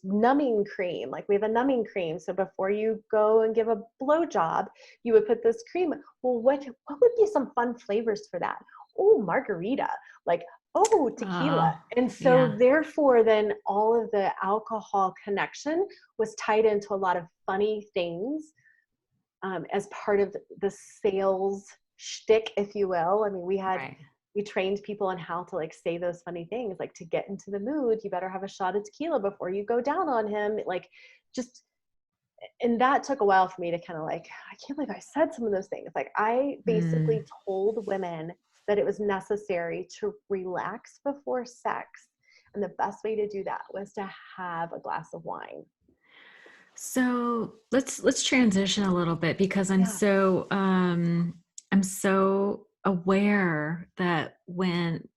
numbing cream. Like we have a numbing cream. So before you go and give a blowjob, you would put this cream. Well, what would be some fun flavors for that? Oh, margarita. Like, oh, tequila. Oh, And so yeah. therefore, then all of the alcohol connection was tied into a lot of funny things as part of the sales shtick, if you will. I mean, Right. we trained people on how to like say those funny things, like to get into the mood, you better have a shot of tequila before you go down on him. Like just, and that took a while for me to kind of like, I can't believe I said some of those things. Like I basically Mm. told women that it was necessary to relax before sex. And the best way to do that was to have a glass of wine. So let's transition a little bit because Yeah. I'm so aware that when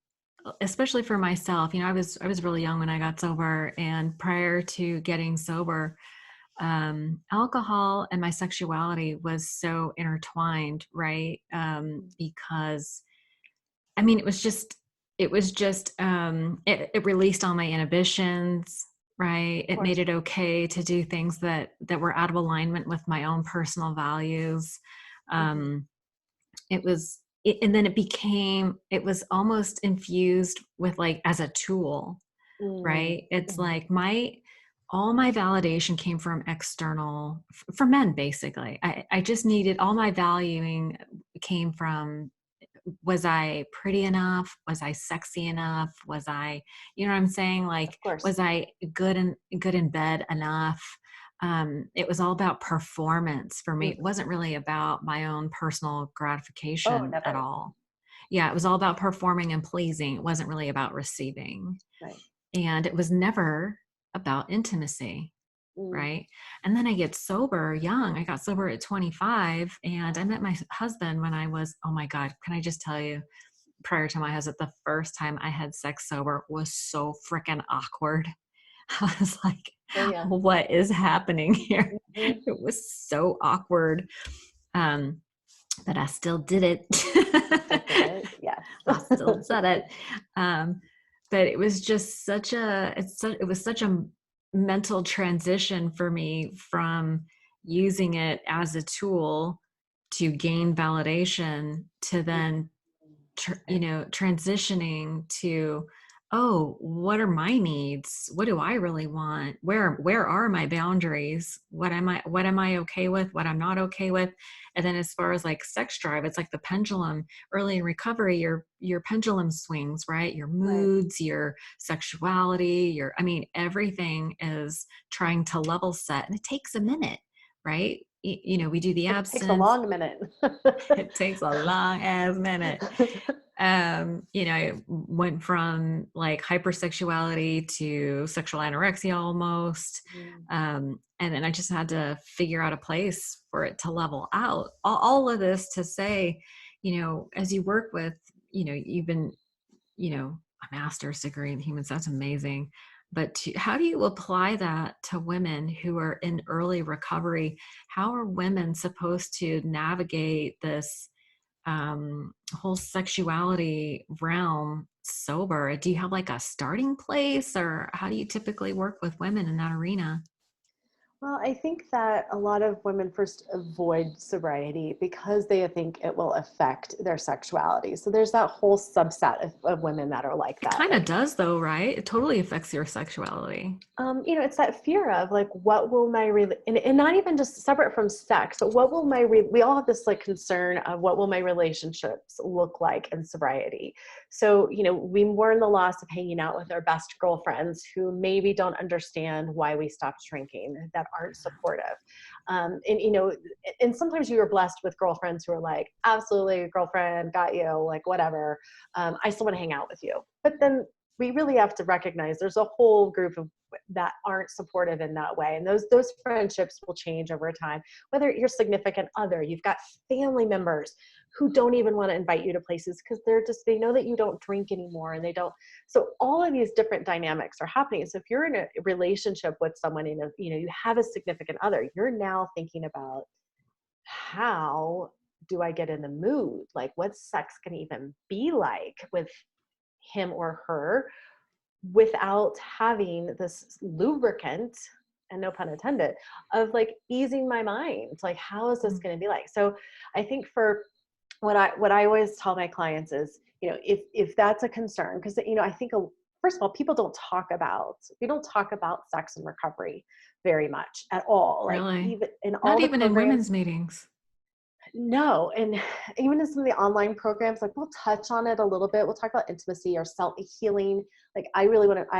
especially for myself, I was really young when I got sober, and prior to getting sober, alcohol and my sexuality was so intertwined, right? Because I mean, it released all my inhibitions, right? Of It made course. it okay to do things that were out of alignment with my own personal values. Mhm. Um, and then it was almost infused with like as a tool, Mm. right? It's Mhm. like all my validation came from for men, basically. I just needed all my valuing came from, was I pretty enough? Was I sexy enough? Was I, you know what I'm saying? Like, Of course. was I good in bed enough? It was all about performance for me. It Mhm. wasn't really about my own personal Oh, gratification at never. all. Yeah, it was all about performing and pleasing. It wasn't really about receiving. Right. And it was never about intimacy, Mm. right? And then I get sober young. I got sober at 25, and I met my husband when I was, oh my God, can I just tell you, prior to my husband, the first time I had sex sober was so freaking awkward. I was like, Oh, yeah. what is happening here? Mhm. It was so awkward. Um, but I still did it. You still did it? Yes. I still said it. Um, but it was just it was such a mental transition for me from using it as a tool to gain validation to Mm. then transitioning to oh, what are my needs? What do I really want? Where are my boundaries? What am I okay with? What I'm not okay with? And then as far as like sex drive, it's like the pendulum. Early in recovery, your pendulum swings, right? Your Right. moods, your sexuality, I mean, everything is trying to level set, and it takes a minute, right? We do the It takes a abstinence. long minute. It takes a long ass minute. I went from like hypersexuality to sexual anorexia almost. Mm. And then I just had to figure out a place for it to level out. All of this to say, as you work with, you've been, a master's degree in humans, that's amazing. But how do you apply that to women who are in early recovery? How are women supposed to navigate this whole sexuality realm sober? Do you have like a starting place, or how do you typically work with women in that arena? Well, I think that a lot of women first avoid sobriety because they think it will affect their sexuality. So there's that whole subset of women that are like It that. kind of Like, does though, right? It totally affects your sexuality. it's that fear of like, what will and not even just separate from sex, but what will we all have this like concern of what will my relationships look like in sobriety. So, we mourn the loss of hanging out with our best girlfriends who maybe don't understand why we stopped drinking, that aren't supportive. And sometimes you are blessed with girlfriends who are like, absolutely, girlfriend, got you, like, whatever. I still want to hang out with you. But then we really have to recognize there's a whole group of that aren't supportive in that way. And those friendships will change over time. Whether your significant other, you've got family members who don't even want to invite you to places because they know that you don't drink anymore and they don't. So all of these different dynamics are happening. So if you're in a relationship with someone you have a significant other, you're now thinking about, how do I get in the mood? Like, what sex can even be like with him or her without having this lubricant, and no pun intended, of like easing my mind. Like, how is this Mm. going to be like? So I think for what I always tell my clients is, if that's a concern, because I think first of all, we don't talk about sex and recovery very much at all. Like, Really? even in all Not the even in programs, women's meetings. no. And even in some of the online programs, like, we'll touch on it a little bit. We'll talk about intimacy or self-healing. Like, I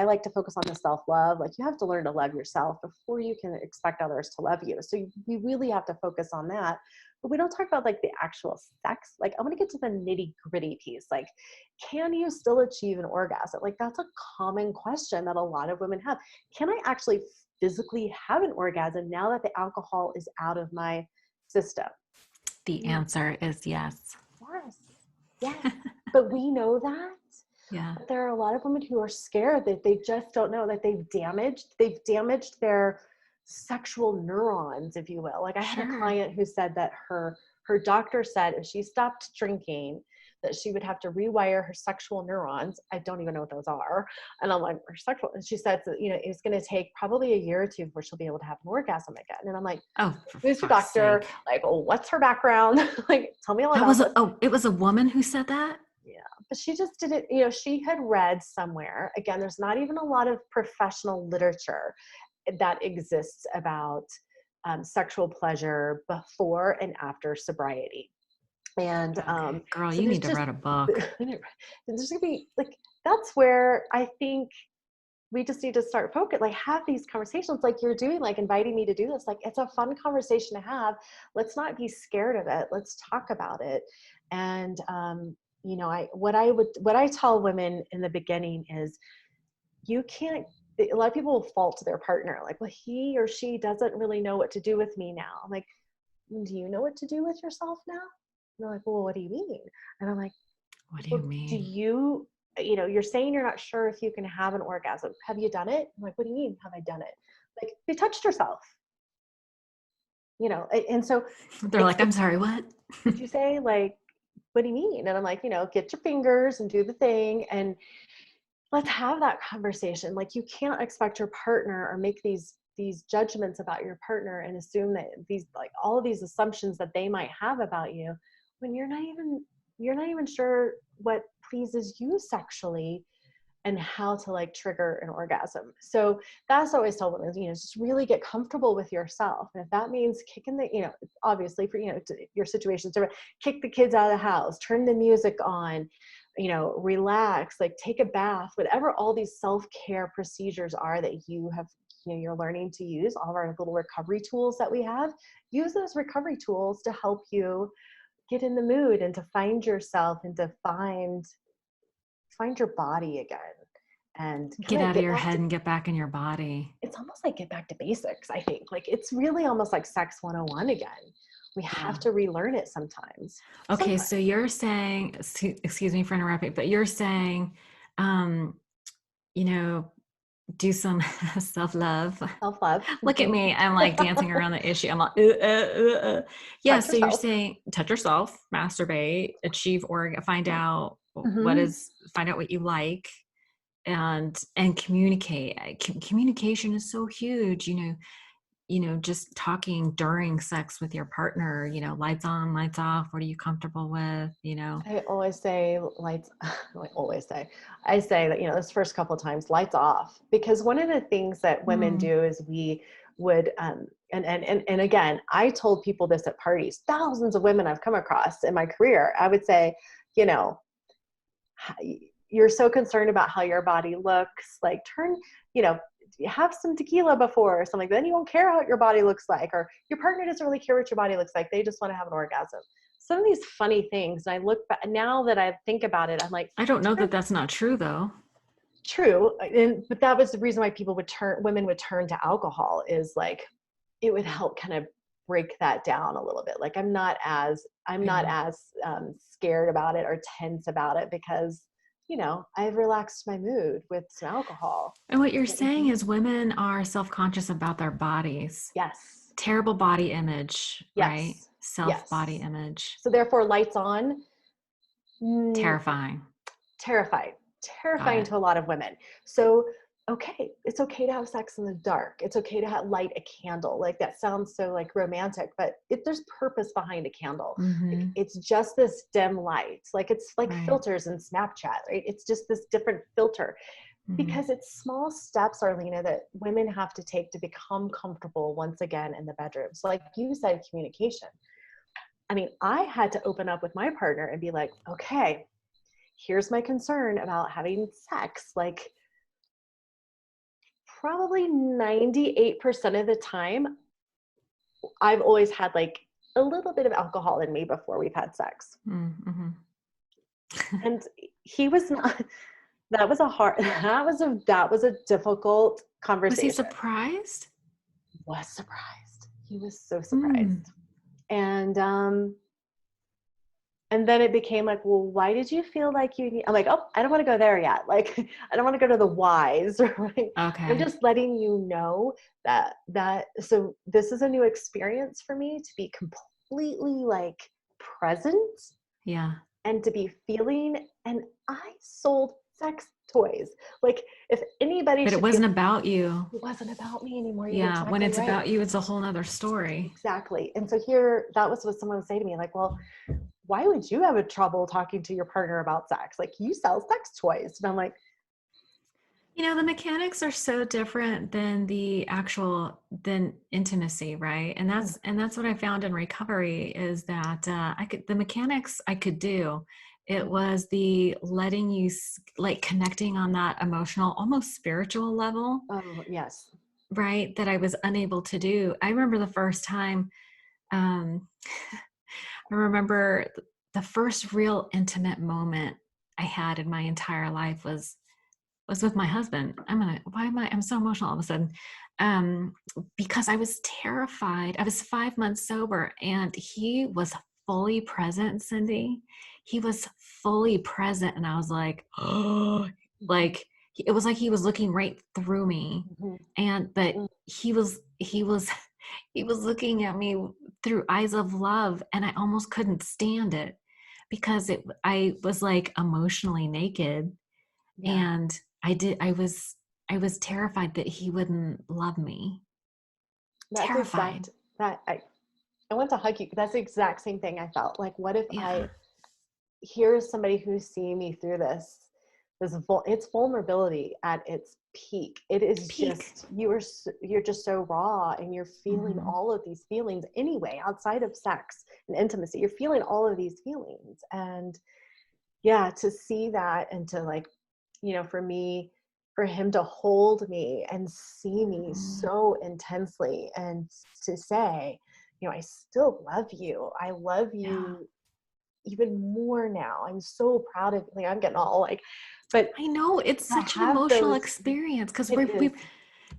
like to focus on the self-love. Like, you have to learn to love yourself before you can expect others to love you. So we really have to focus on that. But we don't talk about like the actual sex. Like, I want to get to the nitty-gritty piece. Like, can you still achieve an orgasm? Like, that's a common question that a lot of women have. Can I actually physically have an orgasm now that the alcohol is out of my system? The answer is yes. Yes, yes. But we know that. Yeah. But there are a lot of women who are scared that they just don't know that they've damaged their sexual neurons, if you will. Like, I had a Sure. client who said that her doctor said if she stopped drinking, that she would have to rewire her sexual neurons. I don't even know what those are. And I'm like, her sexual, and she said that, it's going to take probably a year or two before she'll be able to have an orgasm again. And I'm like, Oh, for who's your fuck's doctor? sake. Like, what's her background? Like, tell me all That about was this. it was a woman who said that? Yeah, but she just didn't, she had read somewhere. Again, there's not even a lot of professional literature that exists about sexual pleasure before and after sobriety. And Okay, girl, so you there's need to just, write a book. there's gonna be like, that's where I think we just need to start focus, like, have these conversations like you're doing, like inviting me to do this. Like, it's a fun conversation to have. Let's not be scared of it. Let's talk about it. And what I tell women in the beginning is, you can't, a lot of people will fault their partner, like, well, he or she doesn't really know what to do with me now. I'm like, do you know what to do with yourself now? And they're like, well, what do you mean? And I'm like, What do you well, do mean? you're saying you're not sure if you can have an orgasm. Have you done it? I'm like, what do you mean, have I done it? Like, you touched yourself, and so They're it's, like, I'm sorry, what? did you say, like, what do you mean? And I'm like, get your fingers and do the thing. And let's have that conversation. Like, you can't expect your partner or make these judgments about your partner and assume that all of these assumptions that they might have about you when you're not even sure what pleases you sexually. and how to like trigger an orgasm. So that's always tell women, just really get comfortable with yourself. And if that means kicking the, obviously for, your situations, kick the kids out of the house, turn the music on, relax, like take a bath, whatever all these self-care procedures are that you have, you're learning to use, all of our little recovery tools that we have, use those recovery tools to help you get in the mood and to find yourself and to find your body again and Get kind of out of get your back head to, and get back in your body. it's almost like get back to basics. I think like it's really almost like sex 101 again. We have to relearn it sometimes. Okay. So you're saying, excuse me for interrupting, but you're saying, you know, do some self-love. Self-love. Look at me. I'm like dancing around the issue. I'm like, yeah. Touch So you're yourself. saying touch yourself, masturbate, achieve find out find out what you like, and communicate. Communication is so huge. Just talking during sex with your partner, lights on, lights off. What are you comfortable with? I always say lights. I say that, this first couple of times, lights off, because one of the things that women do is we would, and again, I told people this at parties, thousands of women I've come across in my career. I would say, you're so concerned about how your body looks, like have some tequila before or something like that. Then you won't care how your body looks like, or your partner doesn't really care what your body looks like. They just want to have an orgasm. Some of these funny things. And I look back now that I think about it, I'm like, I don't know that that's not true though. True. But that was the reason why women would turn to alcohol, is like, it would help kind of break that down a little bit. Like I'm not as scared about it or tense about it, because I've relaxed my mood with some alcohol. And what you're saying is women are self-conscious about their bodies. Yes. Terrible body image, Yes. right? Self-body image. So therefore, lights on. Terrifying. Terrifying to a lot of women. So, okay, it's okay to have sex in the dark. It's okay to light a candle. Like that sounds so like romantic, but there's purpose behind a candle. Like, it's just this dim light. Like it's like filters in Snapchat, right? It's just this different filter, because it's small steps, Arlena, that women have to take to become comfortable once again in the bedroom. So like you said, communication. I mean, I had to open up with my partner and be like, okay, here's my concern about having sex. Like probably 98% of the time, I've always had like a little bit of alcohol in me before we've had sex. Mm-hmm. And he was not, that was a difficult conversation. Was he surprised? Was surprised. He was so surprised. And then it became like, well, why did you feel like you need, I'm like, oh, I don't want to go there yet. Like, I don't want to go to the whys. Right? Okay. I'm just letting you know so this is a new experience for me, to be completely like present. Yeah. And to be feeling, and I sold sex toys. Like if anybody, but it wasn't about you. It wasn't about me anymore. Yeah. Exactly when it's right. about you, it's a whole nother story. Exactly. And so that was what someone would say to me, like, well, why would you have trouble talking to your partner about sex? Like you sell sex toys. And I'm like, the mechanics are so different than than intimacy, right? And that's what I found in recovery, is that the mechanics I could do. It was the letting you, like connecting on that emotional, almost spiritual level. oh yes. Right. That I was unable to do. I remember the first time, I remember the first real intimate moment I had in my entire life was with my husband. I'm so emotional all of a sudden. Because I was terrified. I was 5 months sober, and he was fully present, Cindi. He was fully present. And I was like, oh, like it was like he was looking right through me. But he was looking at me through eyes of love, and I almost couldn't stand it, because I was like emotionally naked. Yeah. And I was terrified that he wouldn't love me. That's terrified. I want to hug you. That's the exact same thing I felt. Like, what if here's somebody who's seeing me through this, It's vulnerability at its peak. It is Peak. just, you're just so raw, and you're feeling Mhm. all of these feelings anyway, outside of sex and intimacy. You're feeling all of these feelings. And yeah, to see that, and to like, for me, for him to hold me and see me Mm. so intensely, and to say, I still love you. I love Yeah. you even more now. I'm so proud of, like, I'm getting all like, but I know it's to such an have emotional those, experience because it we is,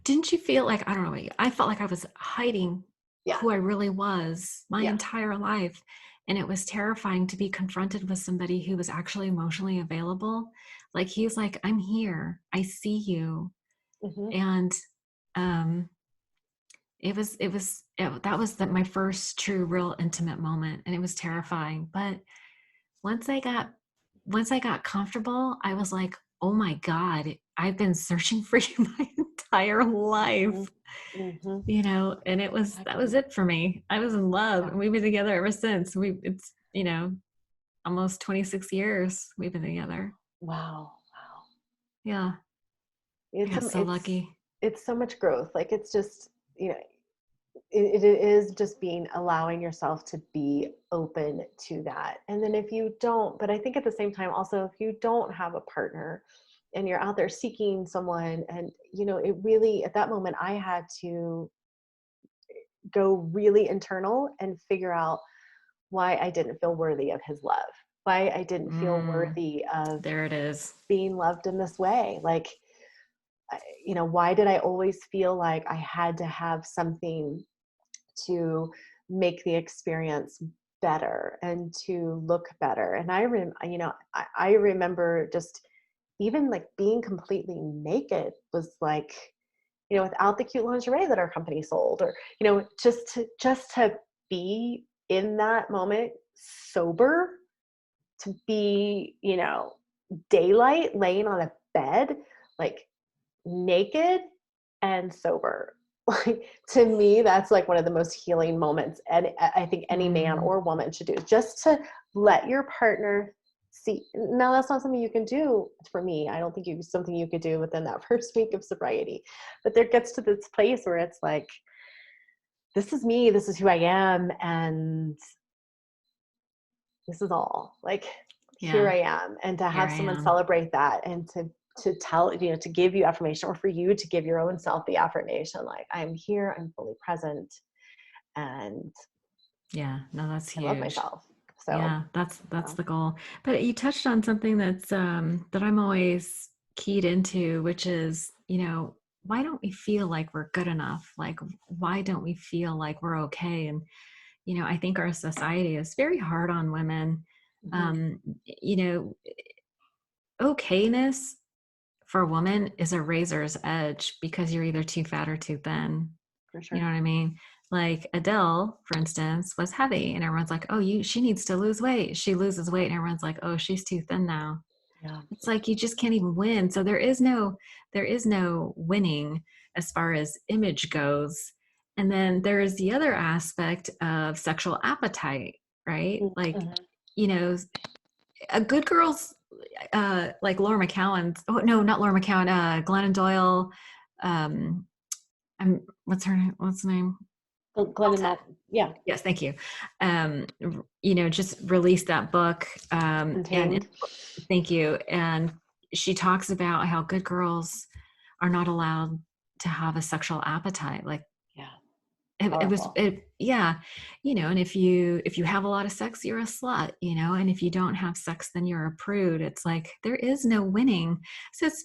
didn't you feel like, I don't know, I felt like I was hiding yeah, who I really was my yeah, entire life. And it was terrifying to be confronted with somebody who was actually emotionally available. Like he's like, I'm here. I see you. hmm, And um that was my first true real intimate moment, and it was terrifying. But once I got once I got comfortable, I was like, "Oh my God, I've been searching for you my entire hmm, life." hmm, And that was exactly, it for me. I was in love, yeah, and we've been together ever since. It's, almost 26 years we've been together. wow, wow. Yeah. I It's got so lucky. it's so much growth. Like, it's just, it is just allowing yourself to be open to that. And then if you don't, but I think at the same time also, if you don't have a partner and you're out there seeking someone, and it really, at that moment, I had to go really internal and figure out why I didn't feel worthy of his love, why I didn't feel Mm, worthy of there it is. being loved in this way. Like, why did I always feel like I had to have something to make the experience better and to look better? And I remember just even like being completely naked was like, without the cute lingerie that our company sold, or just to be in that moment sober, to be, daylight laying on a bed, like naked and sober. Like, to me, that's like one of the most healing moments. And I think any man Mm, or woman should do, just to let your partner see. Now, that's not something you can do for me. I don't think something you could do within that first week of sobriety. But there gets to this place where it's like, this is me, this is who I am, and this is all. Like, here yeah, I am. And to here have I someone am. celebrate that, and to tell, to give you affirmation, or for you to give your own self the affirmation, like, I'm here, I'm fully present, and Yeah, no, that's I love huge. myself. So, Yeah, that's yeah. the goal. But you touched on something that I'm always keyed into, which is, why don't we feel like we're good enough? Like, why don't we feel like we're okay? And, I think our society is very hard on women. Mhm. Um, you know, Okayness for a woman is a razor's edge because you're either too fat or too thin. For You know sure. what I mean? Like Adele, for instance, was heavy, and everyone's like, "Oh, she needs to lose weight." She loses weight, and everyone's like, "Oh, she's too thin now." Yeah. It's like you just can't even win. So there is no winning as far as image goes. And then there is the other aspect of sexual appetite, right? Like, Mhm. you know, a good girl's like Laura McCowan's. Oh no, not Laura McCowan. Glennon Doyle. Um, what's the name? Glennon Mel, yeah. Yes, thank you. Just released that book, and Untamed. thank you. And she talks about how good girls are not allowed to have a sexual appetite. Like Yeah. it was, Powerful. yeah, and if you have a lot of sex, you're a slut, and if you don't have sex, then you're a prude. It's like there is no winning. So it's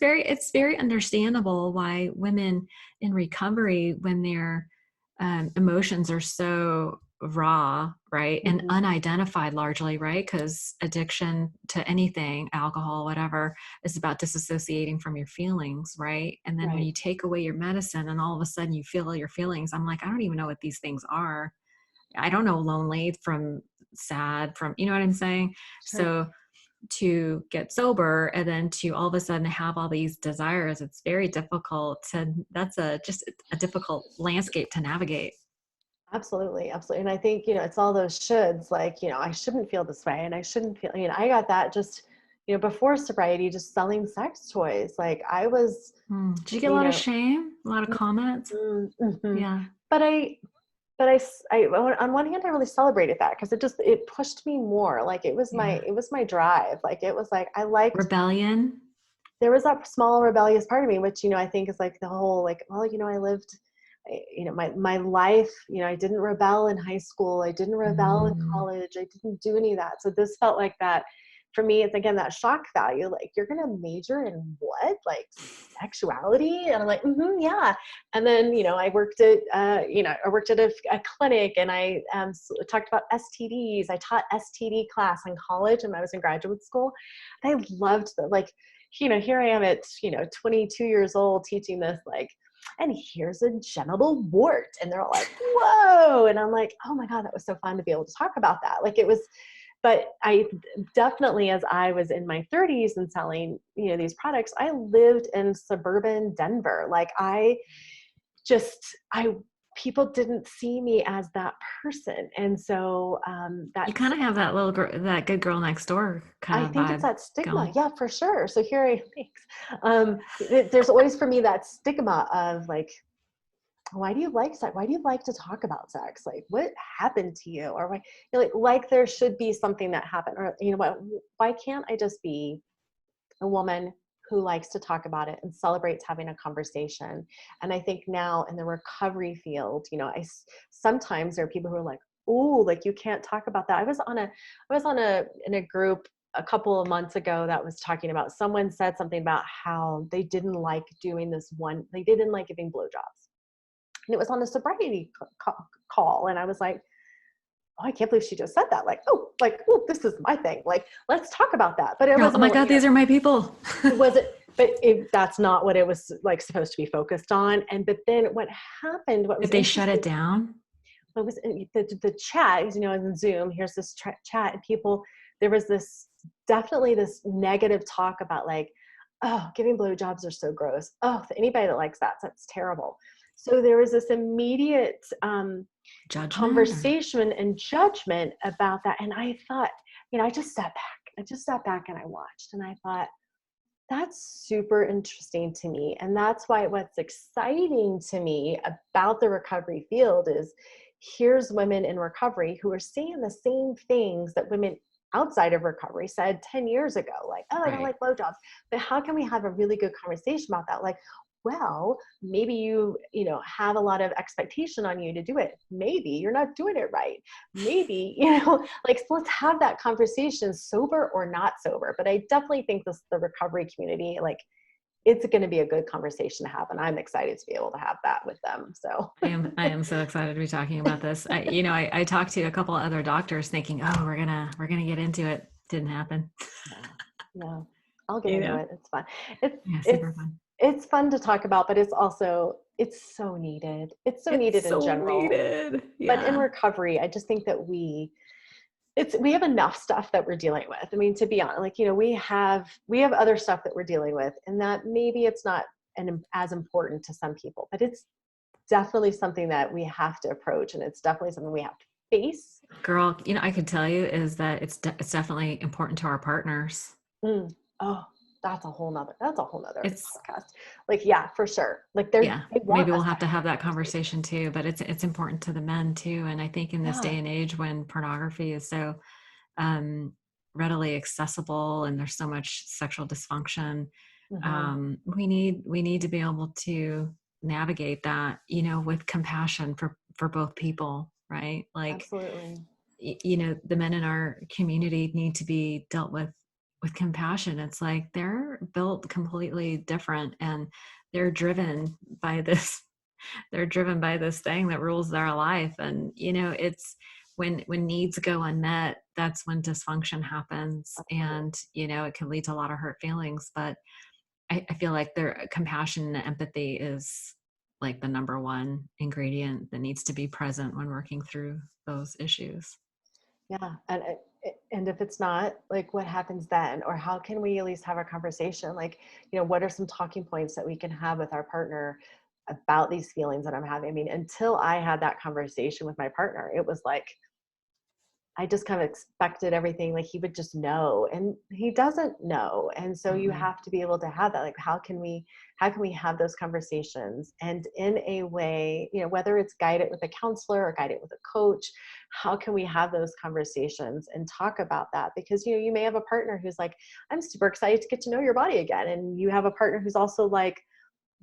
very understandable why women in recovery, when their emotions are so raw, right, and Mhm. unidentified largely, right, because addiction to anything, alcohol, whatever, is about disassociating from your feelings, right? And then when Right. you take away your medicine and all of a sudden you feel your feelings, I'm like, I don't even know what these things are. I don't know lonely from sad, from, you know what I'm saying? Sure. So to get sober and then to all of a sudden have all these desires, it's very difficult to, that's just a difficult landscape to navigate. Absolutely, absolutely. And I think, it's all those shoulds, like, I shouldn't feel this way, and I shouldn't feel, I got that just, before sobriety, just selling sex toys. Like I was, Did you get a you lot of know, shame? A lot of comments? mm-hmm. Yeah. but on one hand, I really celebrated that because it pushed me more. Like Yeah. it was my drive. Like it was like, I liked, Rebellion. there was that small rebellious part of me, which, I think is like the whole, like, well, I lived, my life, I didn't rebel in high school. I didn't rebel in Mm. college. I didn't do any of that. So this felt like that for me. It's again, that shock value. Like, you're going to major in what? Like sexuality? And I'm like, yeah. And then, I worked at, a clinic, and I talked about STDs. I taught STD class in college, and I was in graduate school. And I loved the, like, here I am at, 22 years old teaching this, like, and here's a genital wart. And they're all like, whoa. And I'm like, oh my God, that was so fun to be able to talk about that. Like it was, but I definitely, as I was in my 30s and selling, these products, I lived in suburban Denver. Like people didn't see me as that person. And so You that's, kind of have that little girl, that good girl next door I kind of think it's vibe that stigma. going. Yeah, for sure. So there's always for me that stigma of like, why do you like sex? Why do you like to talk about sex? Like, what happened to you? Or why, like there should be something that happened, or, what, why can't I just be a woman who likes to talk about it and celebrates having a conversation? And I think now in the recovery field, sometimes there are people who are like, oh, like you can't talk about that. I was in a group a couple of months ago that was talking about, someone said something about how they didn't like doing they didn't like giving blowjobs. And it was on a sobriety call. And I was like, oh, I can't believe she just said that. Like, oh, this is my thing. Like, let's talk about that. But it Girl, oh wasn't, my God, these are my people. it wasn't, that's not what it was like supposed to be focused on. But then what happened, what was Did they shut it interesting, down? what was the chat, in Zoom, here's this chat, and there was definitely this negative talk about like, oh, giving blowjobs are so gross. Oh, anybody that likes that's terrible. So there was this immediate Judgment or? conversation and judgment about that. And I thought, I just sat back and I watched, and I thought, that's super interesting to me. And that's why what's exciting to me about the recovery field is here's women in recovery who are saying the same things that women outside of recovery said 10 years ago. Like, oh, I don't Right. like blowjobs. But how can we have a really good conversation about that? Like, well, maybe have a lot of expectation on you to do it. Maybe you're not doing it right. Maybe, like, so let's have that conversation, sober or not sober. But I definitely think the recovery community, like, it's going to be a good conversation to have. And I'm excited to be able to have that with them. So I am so excited to be talking about this. I talked to a couple of other doctors thinking, oh, we're gonna get into it. Didn't happen. yeah, I'll get You into know? it. It's fun. It's, Yeah, super it's, fun. it's fun to talk about, but it's so needed. It's so It's needed in so general. needed. But in Yeah. recovery, I just think that we have enough stuff that we're dealing with. I mean, to be honest, like, we have other stuff that we're dealing with, and that maybe it's not as important to some people, but it's definitely something that we have to approach. And it's definitely something we have to face. Girl, I could tell you is that it's definitely important to our partners. Mm. Oh, that's a whole nother It's podcast. Like, yeah, for sure. Like Yeah, they want maybe we'll us to have to have have that that conversation. conversation too, but it's important to the men too. And I think in this Yeah. day and age when pornography is so um, readily accessible and there's so much sexual dysfunction, Mm-hmm. we need to be able to navigate that, with compassion for both people, right? Like, Absolutely. the men in our community need to be dealt with compassion. It's like they're built completely different, and they're driven by this they're driven by this thing that rules their life. And it's when needs go unmet, that's when dysfunction happens. Absolutely. And it can lead to a lot of hurt feelings. But I feel like their compassion and empathy is like the number one ingredient that needs to be present when working through those issues. Yeah. And if it's not, like, what happens then? Or how can we at least have a conversation? Like, what are some talking points that we can have with our partner about these feelings that I'm having? I mean, until I had that conversation with my partner, it was like, I just kind of expected everything, like he would just know, and he doesn't know. And so you Mhm. have to be able to have that, like, how can we have those conversations, and in a way, whether it's guided with a counselor or guided with a coach, how can we have those conversations and talk about that? Because, you may have a partner who's like, I'm super excited to get to know your body again. And you have a partner who's also like,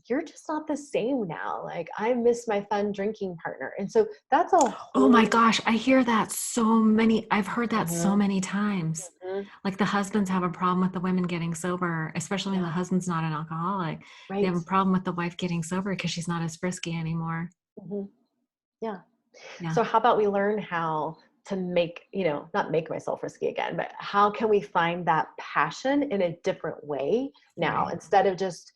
you're just not the same now. Like, I miss my fun drinking partner. And so that's a Oh my whole. gosh, I've heard that so Mhm, many times. mhm. Like the husbands have a problem with the women getting sober, especially when the Yeah, husband's not an alcoholic. They have right. a problem with the wife getting sober because she's not as frisky anymore. Mhm. Yeah. Yeah. So how about we learn how to make, not make myself risky again, but how can we find that passion in a different way now, Right. instead of just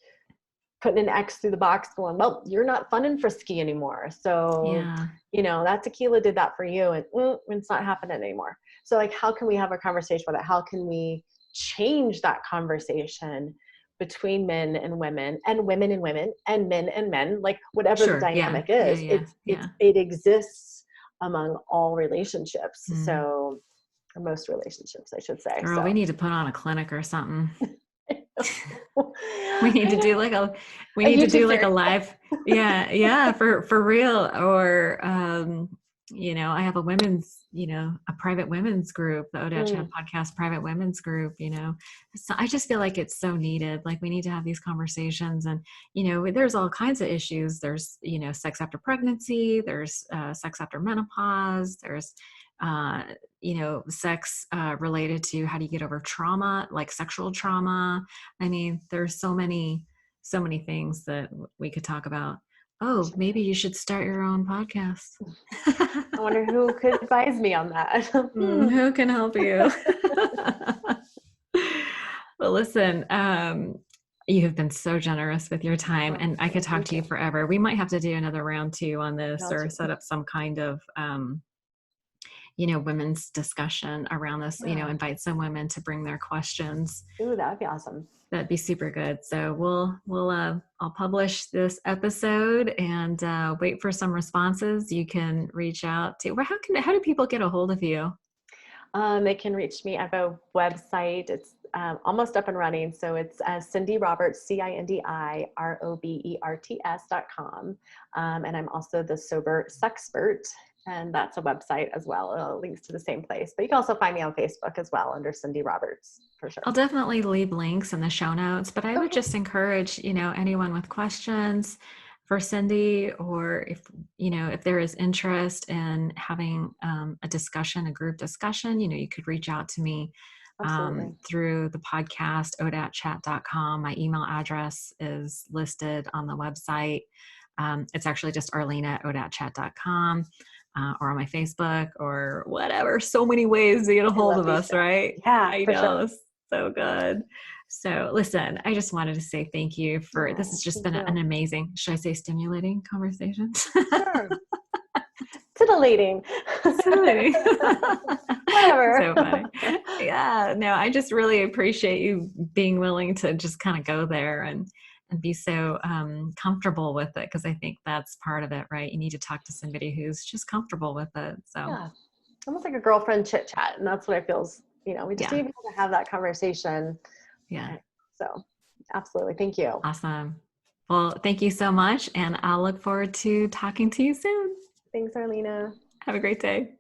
putting an X through the box going, well, you're not fun and frisky anymore. So, Yeah. that tequila did that for you, and it's not happening anymore. So, like, how can we have a conversation about it? How can we change that conversation between men and women and women and men and men, like whatever the Sure. Yeah. dynamic Yeah. is, Yeah. Yeah. it exists among all relationships. Mm. So, or most relationships, I should say. Girl, we So, need to put on a clinic or something. We need I to do know. like a we A need to YouTube do like a series. live, yeah, for real. Or I have a private women's group, the ODAT Chat Mm, podcast private women's group. So I just feel like it's so needed. Like we need to have these conversations. And there's all kinds of issues. There's sex after pregnancy, there's sex after menopause, there's uh sex related to how do you get over trauma, like sexual trauma. I mean, there's so many things that we could talk about. Oh, maybe you should start your own podcast. I wonder who could advise me on that. Who can help you? Well, listen, you have been so generous with your time, Oh, and I could well, talk thank to you you. forever. We might have to do another round two on this, Round or two. set up some kind of women's discussion around this, Yeah. invite some women to bring their questions. Ooh, that would be awesome. That'd be super good. So I'll publish this episode and wait for some responses. You can reach out to, well, how do people get a hold of you? They can reach me. I have a website. It's almost up and running. So it's Cindi Roberts, CindiRoberts.com. And I'm also the Sober Sexpert. And that's a website as well. Links to the same place. But you can also find me on Facebook as well under Cindi Roberts, for sure. I'll definitely leave links in the show notes, but I would Okay. just encourage, anyone with questions for Cindi, or if there is interest in having a discussion, a group discussion, you could reach out to me Absolutely. through the podcast, odatchat.com. My email address is listed on the website. It's actually just arlene@odatchat.com. Or on my Facebook or whatever. So many ways to get a I hold love of these us, things. right? Yeah, I for sure. know. So good. So listen, I just wanted to say thank you for this. Has Oh, just thank been an you. amazing, should I say stimulating conversation? Sure. Titillating. Stimulating. Whatever. So funny. Yeah, no, I just really appreciate you being willing to just kind of go there and be so comfortable with it, because I think that's part of it, right? You need to talk to somebody who's just comfortable with it. So Yeah. Almost like a girlfriend chit chat. And that's what it feels, we just yeah, need to be able to have that conversation. yeah, So absolutely. Thank you. awesome. Well, thank you so much, and I'll look forward to talking to you soon. Thanks, Arlena. Have a great day.